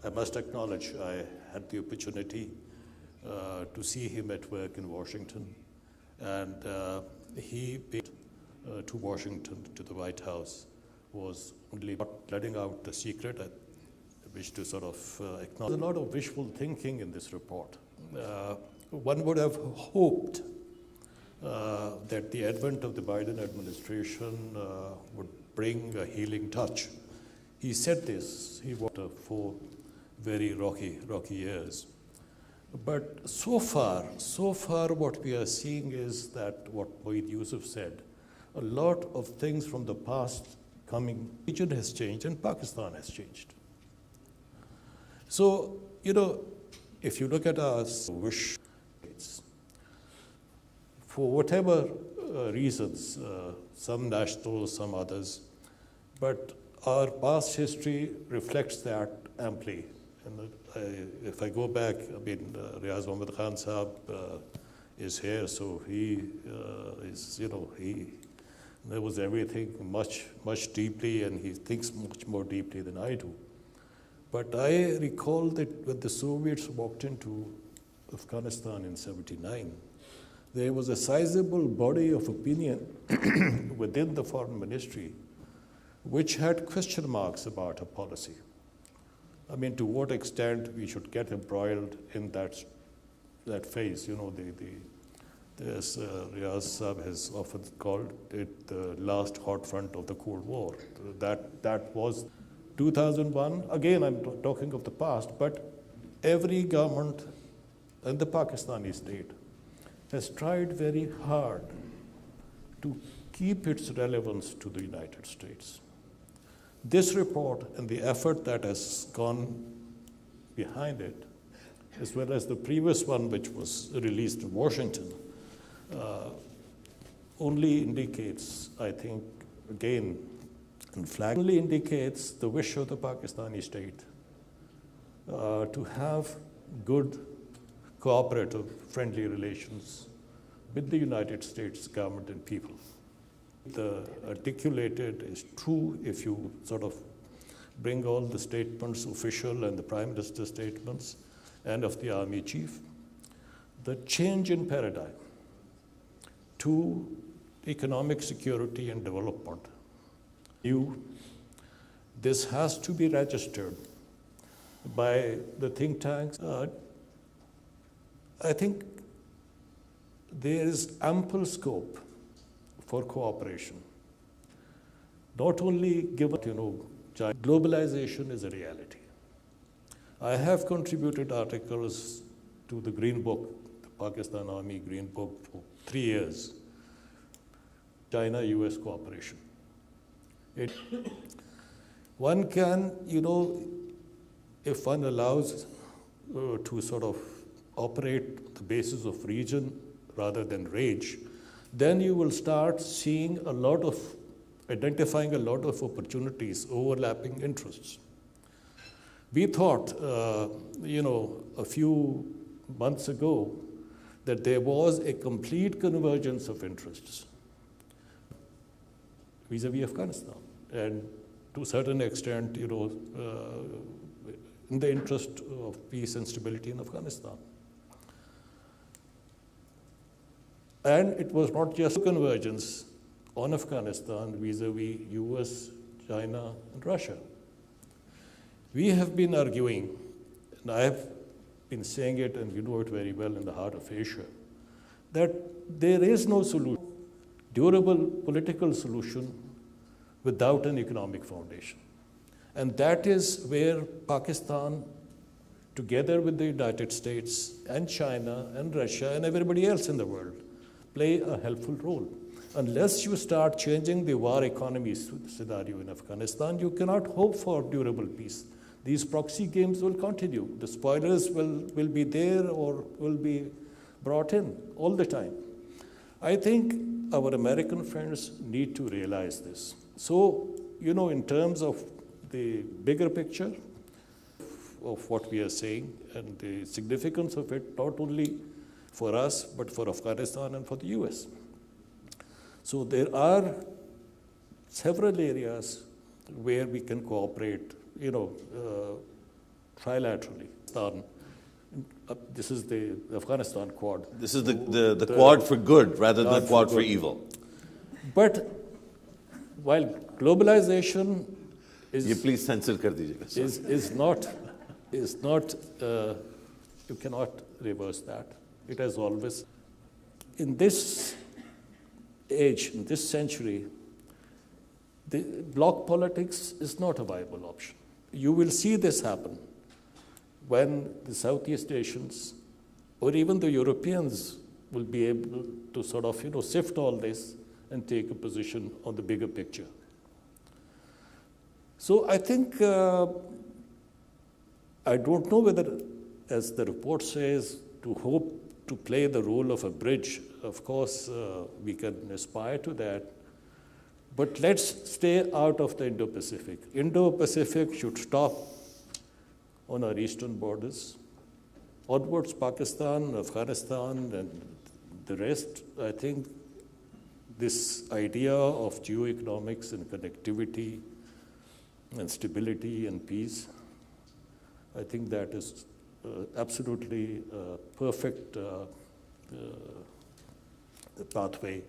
I must acknowledge I had the opportunity to see him at work in Washington, and he came to Washington, to the White House, was only not letting out the secret. I wish to sort of acknowledge. There's a lot of wishful thinking in this report. One would have hoped that the advent of the Biden administration would bring a healing touch. He said this, he worked 4 very rocky years. But so far what we are seeing is that what Moeed Yusuf said, a lot of things from the past coming, region has changed and Pakistan has changed. So, if you look at our wish, for whatever reasons, some national, some others, but our past history reflects that amply. And if I go back, Riaz Muhammad Khan Saab is here, so he is, he knows everything much deeply, and he thinks much more deeply than I do. But I recall that when the Soviets walked into Afghanistan in '79, there was a sizable body of opinion within the foreign ministry which had question marks about our policy. I mean, to what extent we should get embroiled in that phase. As Riaz Saab has often called it the last hot front of the Cold War. That was 2001. Again, I'm talking of the past, but every government in the Pakistani state has tried very hard to keep its relevance to the United States. This report and the effort that has gone behind it, as well as the previous one which was released in Washington, only indicates, I think, again, only indicates the wish of the Pakistani state to have good, cooperative, friendly relations with the United States government and people. The articulated is true if you sort of bring all the statements, official and the Prime Minister's statements, and of the Army Chief. The change in paradigm to economic security and development. This has to be registered by the think tanks. I think there is ample scope for cooperation. Not only given, globalization is a reality. I have contributed articles to the Green Book, the Pakistan Army Green Book, for 3 years. China-US cooperation. One can, if one allows to sort of operate the basis of region rather than rage, then you will start seeing identifying a lot of opportunities, overlapping interests. We thought, a few months ago that there was a complete convergence of interests vis-a-vis Afghanistan, and to a certain extent, in the interest of peace and stability in Afghanistan. And it was not just convergence on Afghanistan vis-a-vis US, China, and Russia. We have been arguing, and I have been saying it, and you know it very well in the heart of Asia, that there is no solution, durable political solution, without an economic foundation. And that is where Pakistan, together with the United States and China and Russia and everybody else in the world, play a helpful role. Unless you start changing the war economy scenario in Afghanistan, you cannot hope for durable peace. These proxy games will continue. The spoilers will be there or will be brought in all the time. I think our American friends need to realize this. So, you know, in terms of the bigger picture of what we are saying and the significance of it, not only for us, but for Afghanistan and for the US. So there are several areas where we can cooperate, you know, trilaterally. This is the Afghanistan Quad. This is the Quad for good rather than the Quad for evil. But while globalization is please censor kar dijiyega. is not you cannot reverse that. It has always, in this age, in this century, the bloc politics is not a viable option. You will see this happen when the Southeast Asians or even the Europeans will be able to sort of, you know, sift all this and take a position on the bigger picture. So I think, I don't know whether, as the report says, to hope to play the role of a bridge. Of course, we can aspire to that. But let's stay out of the Indo-Pacific. Indo-Pacific should stop on our eastern borders. Onwards, Pakistan, Afghanistan, and the rest, I think this idea of geoeconomics and connectivity and stability and peace, I think that is absolutely perfect pathway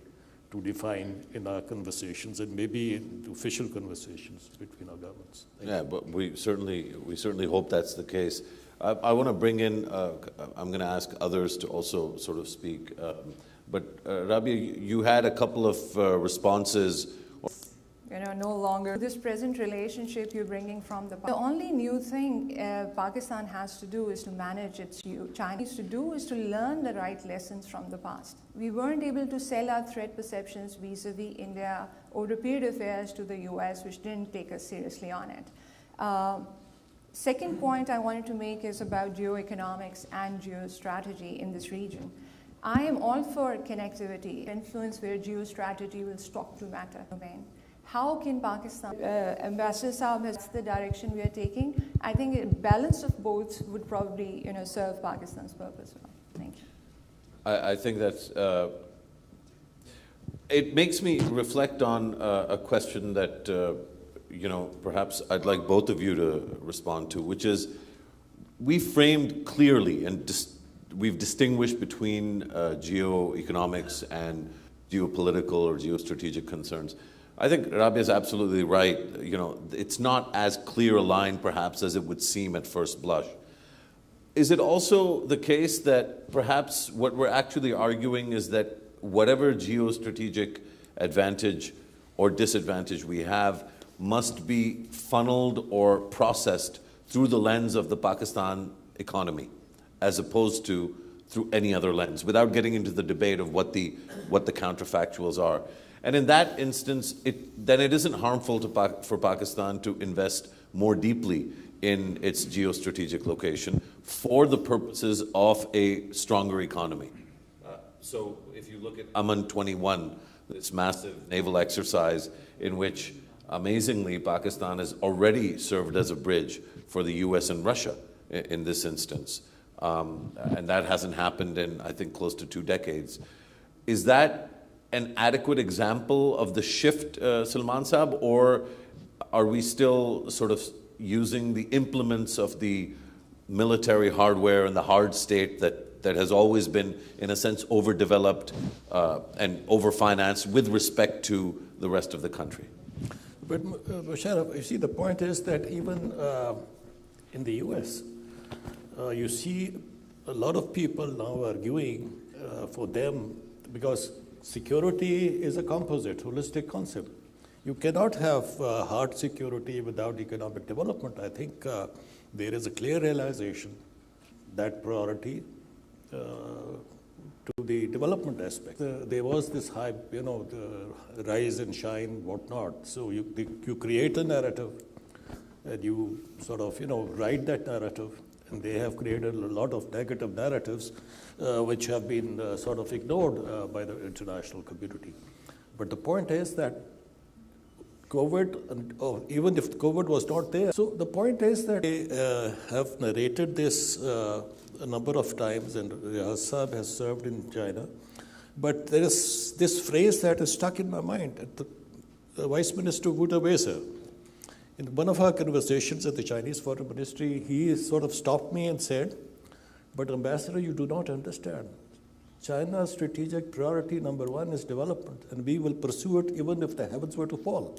to define in our conversations and maybe in official conversations between our governments. But we certainly hope that's the case. I want to bring in, I'm going to ask others to also sort of speak, but Rabia, you had a couple of responses. You know, no longer this present relationship you're bringing from the only new thing Pakistan has to do is to manage its China needs to do is to learn the right lessons from the past. We weren't able to sell our threat perceptions vis-a-vis India or repeat affairs to the US, which didn't take us seriously on it. Second point I wanted to make is about geoeconomics and geostrategy in this region. I am all for connectivity, influence where geostrategy will stop to matter domain. How can Pakistan, Ambassador Saab, that's the direction we are taking. I think a balance of both would probably, you know, serve Pakistan's purpose well. Thank you. I think that it makes me reflect on a question that, you know, perhaps I'd like both of you to respond to, which is we framed clearly and we've distinguished between geoeconomics and geopolitical or geostrategic concerns. I think Rabia is absolutely right. You know, it's not as clear a line, perhaps, as it would seem at first blush. Is it also the case that perhaps what we're actually arguing is that whatever geostrategic advantage or disadvantage we have must be funneled or processed through the lens of the Pakistan economy, as opposed to through any other lens, without getting into the debate of what the counterfactuals are? And in that instance, then it isn't harmful for Pakistan to invest more deeply in its geostrategic location for the purposes of a stronger economy. So if you look at Aman 21, this massive naval exercise in which, amazingly, Pakistan has already served as a bridge for the US and Russia in this instance. And that hasn't happened in, I think, close to 2 decades. Is that an adequate example of the shift, Salman Saab, or are we still sort of using the implements of the military hardware and the hard state that that has always been, in a sense, overdeveloped and overfinanced with respect to the rest of the country. But Musharraf, you see, the point is that even in the US, you see a lot of people now arguing for them, because security is a composite, holistic concept. You cannot have hard security without economic development. I think there is a clear realization that priority to the development aspect. There was this hype, the rise and shine, whatnot. So you create a narrative, and you sort of, write that narrative, and they have created a lot of negative narratives, which have been sort of ignored by the international community. But the point is that COVID, even if COVID was not there, so the point is that they have narrated this a number of times, and Riaz Saab has served in China. But there is this phrase that is stuck in my mind. The Vice Minister Wu Dawei, in one of our conversations at the Chinese Foreign Ministry, he sort of stopped me and said, "But Ambassador, you do not understand. China's strategic priority #1 is development, and we will pursue it even if the heavens were to fall."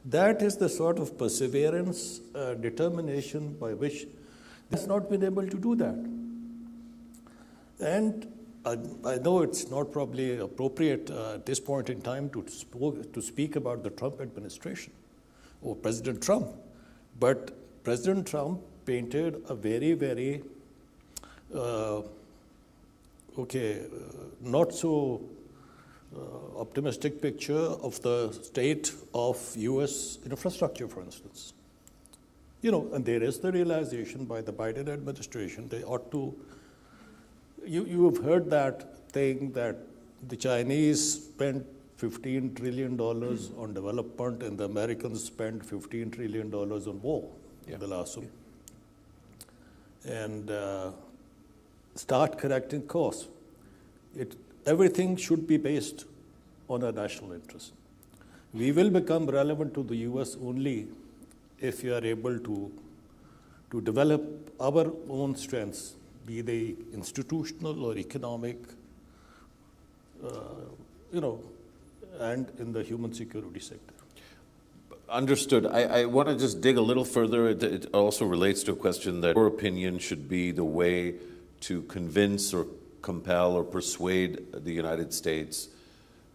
That is the sort of perseverance, determination by which they has not been able to do that. And I know it's not probably appropriate at this point in time to speak about the Trump administration or President Trump, but President Trump painted a very, very not so optimistic picture of the state of US infrastructure, for instance. And there is the realization by the Biden administration, they ought to, you have heard that thing that the Chinese spent $15 trillion on development and the Americans spent $15 trillion on war in the last one. And start correcting course. Everything should be based on our national interest. We will become relevant to the US only if we are able to develop our own strengths, be they institutional or economic, and in the human security sector. Understood. I want to just dig a little further. It also relates to a question that your opinion should be the way to convince or compel or persuade the United States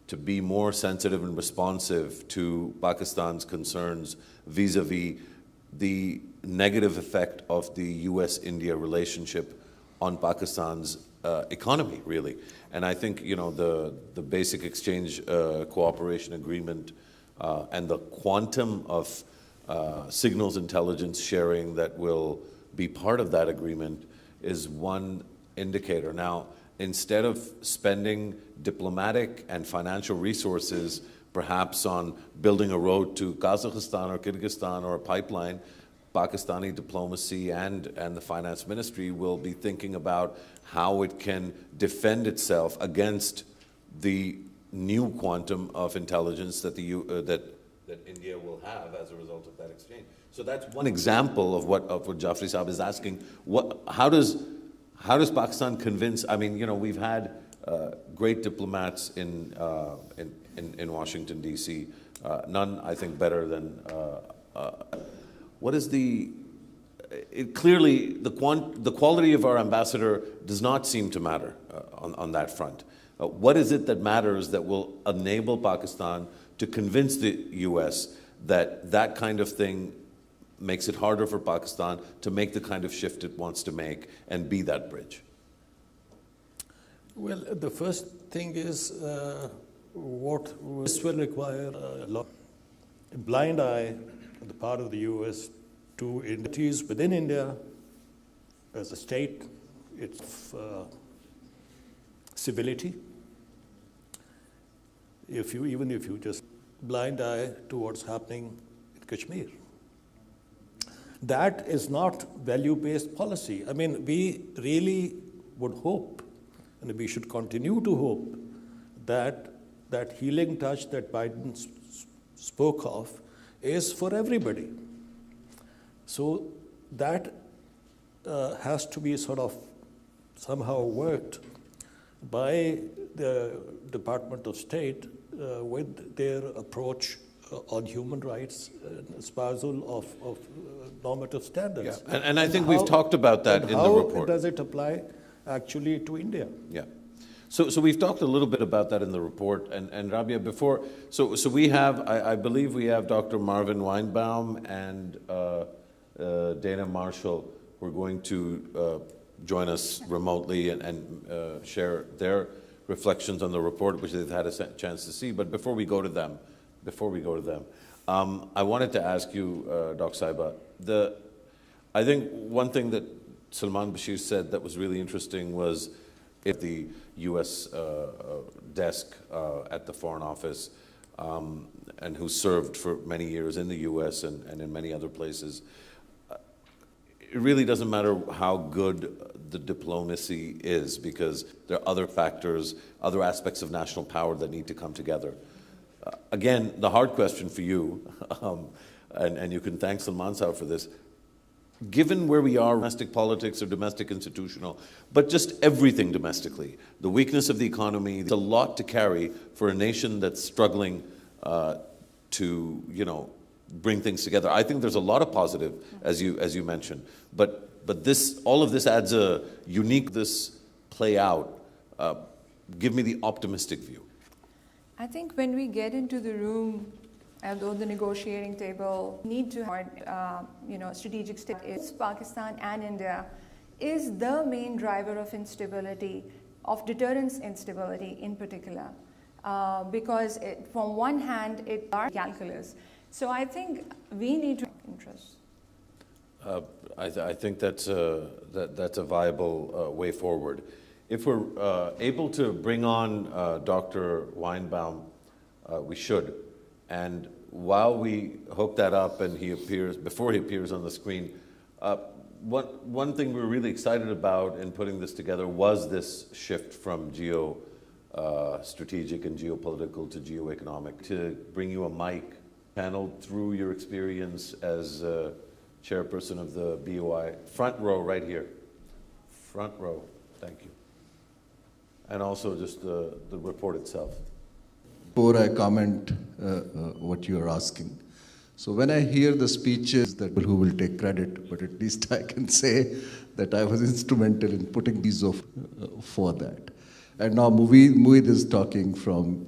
to be more sensitive and responsive to Pakistan's concerns vis-a-vis the negative effect of the US-India relationship on Pakistan's economy, really. And I think, the basic exchange cooperation agreement and the quantum of signals intelligence sharing that will be part of that agreement is one indicator. Now, instead of spending diplomatic and financial resources perhaps on building a road to Kazakhstan or Kyrgyzstan or a pipeline, Pakistani diplomacy and the finance ministry will be thinking about how it can defend itself against the new quantum of intelligence that that India will have as a result of that exchange. So that's one example of what Jafri Saab is asking. How does Pakistan convince? I mean, we've had great diplomats in Washington D.C. None, I think, better than. What is clearly the quality of our ambassador does not seem to matter on that front. What is it that matters that will enable Pakistan to convince the U.S. that kind of thing makes it harder for Pakistan to make the kind of shift it wants to make and be that bridge? Well, the first thing is what this will require a lot. A blind eye on the part of the U.S. to entities within India as a state, its civility. Even if you just blind eye to what's happening in Kashmir. That is not value-based policy. I mean, we really would hope, and we should continue to hope, that that healing touch that Biden spoke of is for everybody. So that has to be sort of somehow worked by the Department of State with their approach on human rights and espousal of normative standards. Yeah. And I think we've talked about that in the report. How does it apply actually to India? Yeah. So we've talked a little bit about that in the report. And Rabia, before, so we have, I believe we have Dr. Marvin Weinbaum and Dana Marshall who are going to join us remotely and share their reflections on the report, which they've had a chance to see. But before we go to them, I wanted to ask you, Dr. Saiba, I think one thing that Salman Bashir said that was really interesting was at the U.S. desk at the Foreign Office, and who served for many years in the U.S. and in many other places. It really doesn't matter how good the diplomacy is, because there are other factors, other aspects of national power that need to come together. Again, the hard question for you, and you can thank Salman Saab for this, given where we are, domestic politics or domestic institutional, but just everything domestically, the weakness of the economy, there's a lot to carry for a nation that's struggling to, bring things together. I think there's a lot of positive, as you mentioned, but all of this adds a unique, this play out. Give me the optimistic view. I think when we get into the room, although the negotiating table need to have, strategic state is Pakistan and India is the main driver of instability, of deterrence instability in particular, because from one hand it are calculus. So I think we need to interest. I think that's a viable way forward. If we're able to bring on Dr. Weinbaum, we should. And while we hook that up and before he appears on the screen, one thing we're really excited about in putting this together was this shift from strategic and geopolitical to geoeconomic, to bring you a mic paneled through your experience as chairperson of the BOI. Front row right here. Front row. Thank you. And also just the report itself. Before I comment what you are asking. So when I hear the speeches that who will take credit, but at least I can say that I was instrumental in putting these off for that. And now Moeed is talking from,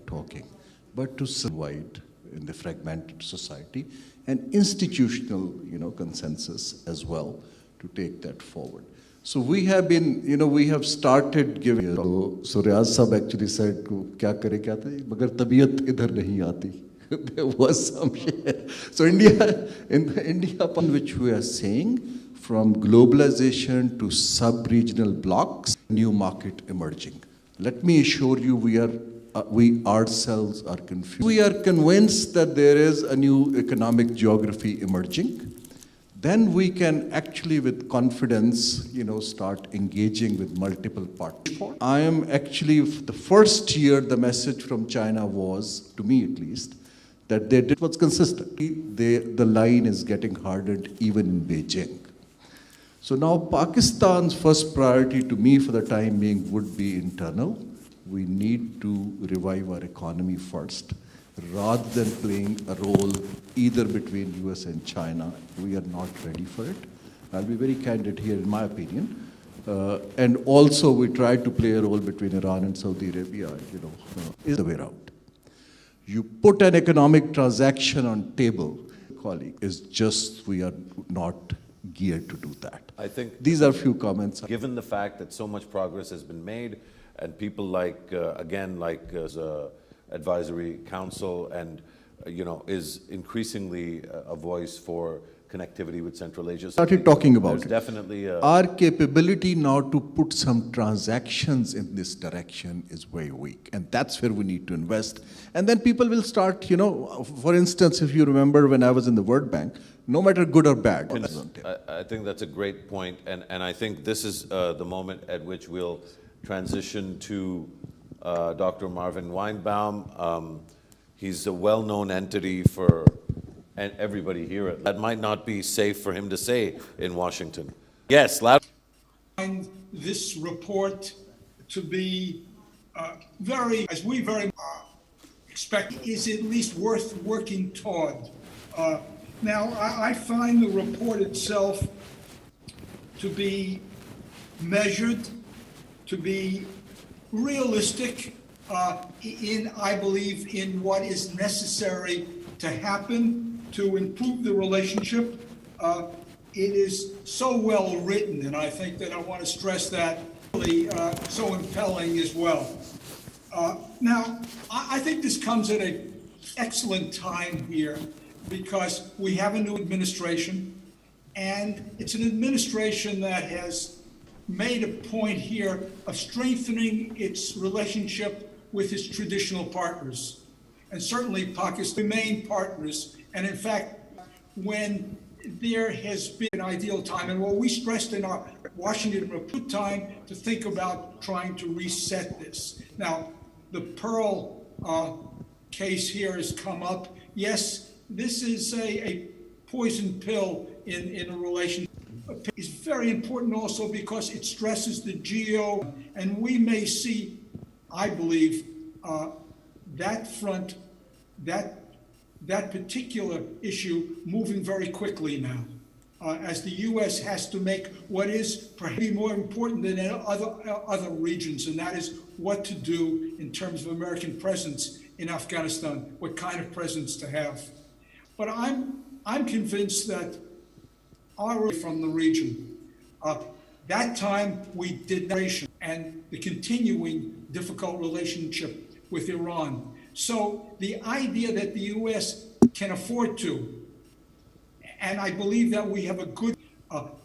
talking, but to survive in the fragmented society and institutional, consensus as well to take that forward. So we have been, we have started giving. So Riaz Sahab actually said, "Kya kare kya tha? Magar tabiyat idhar nahi aati." There was some share. So India, which we are saying, from globalization to sub-regional blocks, new market emerging. Let me assure you, we ourselves are confused. We are convinced that there is a new economic geography emerging. Then we can actually, with confidence, start engaging with multiple parties. I am actually, the first year, the message from China was, to me at least, that they did what's consistent. The line is getting hardened even in Beijing. So now Pakistan's first priority to me for the time being would be internal. We need to revive our economy first, rather than playing a role either between US and China. We are not ready for it. I'll be very candid here, in my opinion. And also we tried to play a role between Iran and Saudi Arabia, is the way out. You put an economic transaction on table, colleague, is just, we are not geared to do that. I think these are few comments. Given the fact that so much progress has been made, and people like, Advisory Council and, is increasingly a voice for connectivity with Central Asia. Started talking about it. Definitely our capability now to put some transactions in this direction is very weak, and that's where we need to invest. And then people will start, for instance, if you remember when I was in the World Bank, no matter good or bad. I think that's a great point, and I think this is the moment at which we'll transition to Dr. Marvin Weinbaum. He's a well-known entity for everybody here. That might not be safe for him to say in Washington. Yes, loud. this report to be as we very expect, is at least worth working toward. Now, I find the report itself to be measured, to be realistic, I believe, in what is necessary to happen to improve the relationship. It is so well written, and I think that I want to stress that, really so impelling as well. Now, I think this comes at an excellent time here because we have a new administration, and it's an administration that has made a point here of strengthening its relationship with its traditional partners. And certainly Pakistan remain partners. And in fact, when there has been an ideal time, and what we stressed in our Washington report, time to think about trying to reset this. Now, the Pearl case here has come up. Yes, this is a poison pill in a relationship. It's very important also because it stresses the geo, and we may see, I believe, that front, that particular issue moving very quickly now, as the U.S. has to make what is perhaps more important than other regions, and that is what to do in terms of American presence in Afghanistan, what kind of presence to have. But I'm convinced that our from the region, that time we did nation and the continuing difficult relationship with Iran. So the idea that the U.S. can afford to, and I believe that we have a good,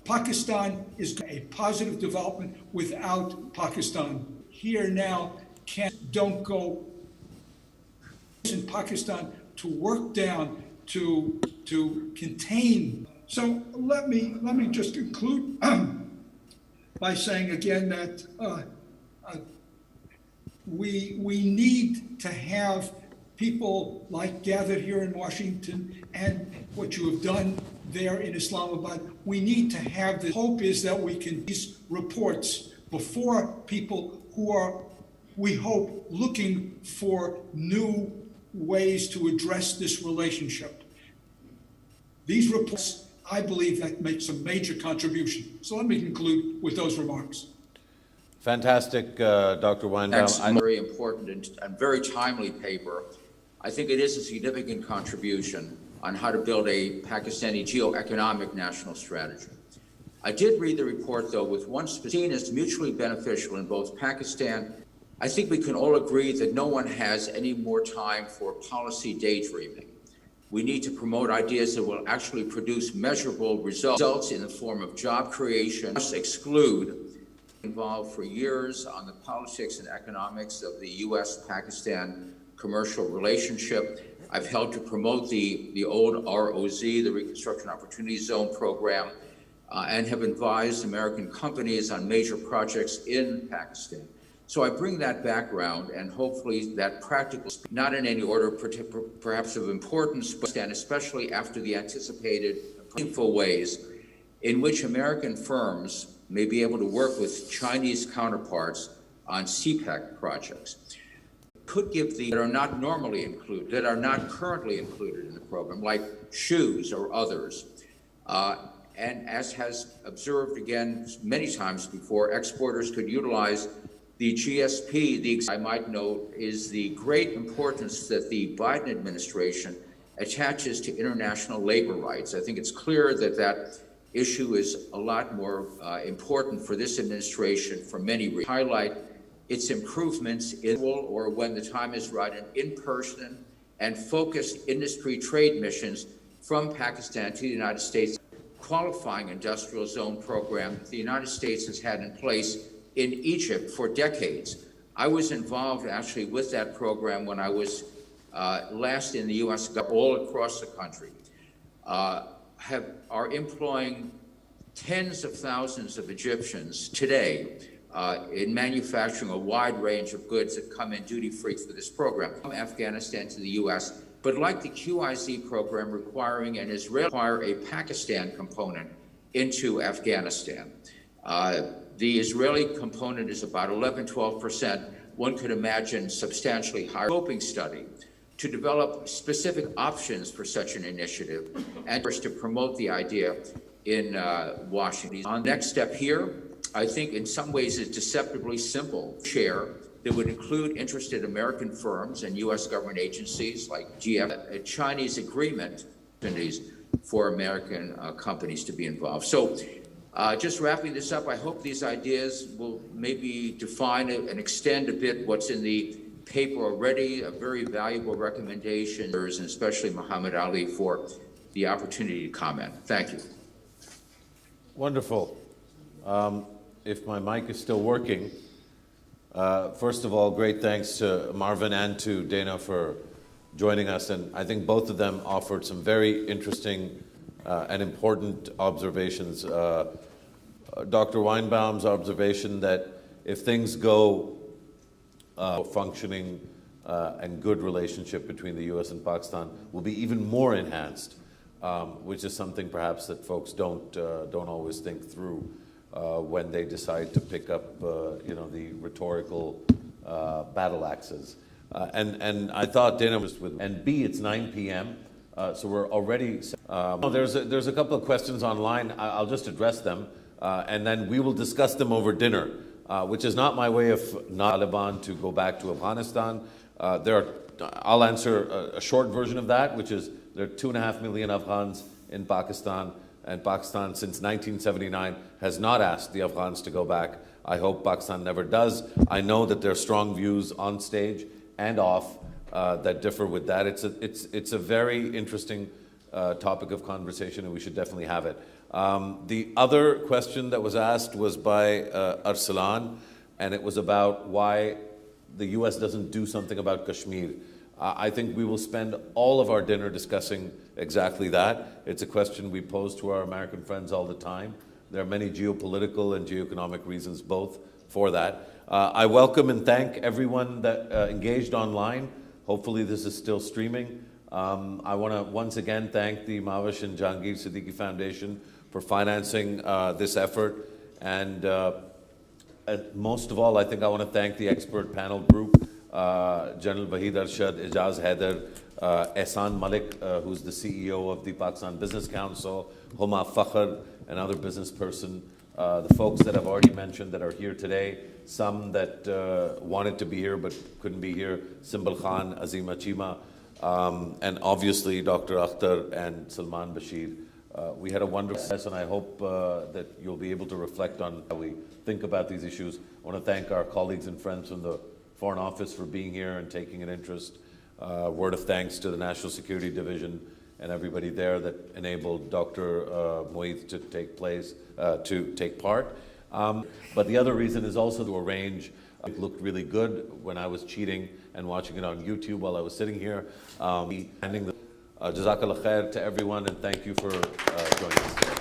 Pakistan is a positive development without Pakistan. Here now, don't go in Pakistan to work down, to contain. So let me just conclude by saying again that we need to have people like gathered here in Washington and what you have done there in Islamabad. We need to have the hope is that we can these reports before people who are, we hope, looking for new ways to address this relationship. These reports, I believe, that makes a major contribution. So let me conclude with those remarks. Fantastic, Dr. Weinbaum. Very important and very timely paper. I think it is a significant contribution on how to build a Pakistani geo-economic national strategy. I did read the report, though, with one seen as mutually beneficial in both Pakistan. I think we can all agree that no one has any more time for policy daydreaming. We need to promote ideas that will actually produce measurable results in the form of job creation. Must exclude involved for years on the politics and economics of the U.S.-Pakistan commercial relationship. I've helped to promote the old ROZ, the Reconstruction Opportunity Zone program, and have advised American companies on major projects in Pakistan. So I bring that background and hopefully that practical, not in any order perhaps of importance, but especially after the anticipated meaningful ways in which American firms may be able to work with Chinese counterparts on CPEC projects. Could give that are not normally included, that are not currently included in the program, like shoes or others. And as has observed again many times before, exporters could utilize the GSP. I might note is the great importance that the Biden administration attaches to international labor rights. I think it's clear that that issue is a lot more important for this administration for many reasons. Highlight its improvements in or when the time is right in person and focused industry trade missions from Pakistan to the United States, qualifying industrial zone program that the United States has had in place in Egypt for decades. I was involved actually with that program when I was last in the U.S. all across the country. Are employing tens of thousands of Egyptians today in manufacturing a wide range of goods that come in duty-free for this program, from Afghanistan to the U.S., but like the QIZ program requiring an Israeli require a Pakistan component into Afghanistan. The Israeli component is about 11, 12%. One could imagine substantially higher scoping study to develop specific options for such an initiative and first to promote the idea in Washington. On the next step here, I think in some ways is deceptively simple. Share that would include interested American firms and U.S. government agencies like GF, a Chinese agreement for American companies to be involved. So just wrapping this up, I hope these ideas will maybe define and extend a bit what's in the paper already, a very valuable recommendation, and especially Muhammad Ali for the opportunity to comment. Thank you. Wonderful. If my mic is still working, first of all, great thanks to Marvin and to Dana for joining us. And I think both of them offered some very interesting and important observations. Dr. Weinbaum's observation that if things go functioning and good relationship between the U.S. and Pakistan will be even more enhanced, which is something perhaps that folks don't always think through when they decide to pick up the rhetorical battle axes. And I thought Dana was with, and B, it's 9 p.m. So we're already. There's a couple of questions online. I'll just address them, and then we will discuss them over dinner, which is not my way of not Taliban to go back to Afghanistan. I'll answer a short version of that, which is there are 2.5 million Afghans in Pakistan, and Pakistan since 1979 has not asked the Afghans to go back. I hope Pakistan never does. I know that there are strong views on stage and off that differ with that. It's a very interesting topic of conversation, and we should definitely have it. The other question that was asked was by Arsalan, and it was about why the U.S. doesn't do something about Kashmir. I think we will spend all of our dinner discussing exactly that. It's a question we pose to our American friends all the time. There are many geopolitical and geoeconomic reasons both for that. I welcome and thank everyone that engaged online. Hopefully this is still streaming. I want to once again thank the Mavish and Jahangir Siddiqui Foundation for financing this effort. And most of all, I think I want to thank the expert panel group, General Wahid Arshad, Ijaz Haider, Ehsan Malik, who's the CEO of the Pakistan Business Council, Huma Fakhr, another business person, the folks that I've already mentioned that are here today, some that wanted to be here but couldn't be here, Simbal Khan, Azima Chima, and obviously Dr. Akhtar and Salman Bashir. We had a wonderful session, and I hope that you'll be able to reflect on how we think about these issues. I want to thank our colleagues and friends from the Foreign Office for being here and taking an interest. Word of thanks to the National Security Division and everybody there that enabled Dr. Moeed to take part. But the other reason is also to arrange. It looked really good when I was cheating and watching it on YouTube while I was sitting here. Handing the Jazakallah khair to everyone, and thank you for joining us today.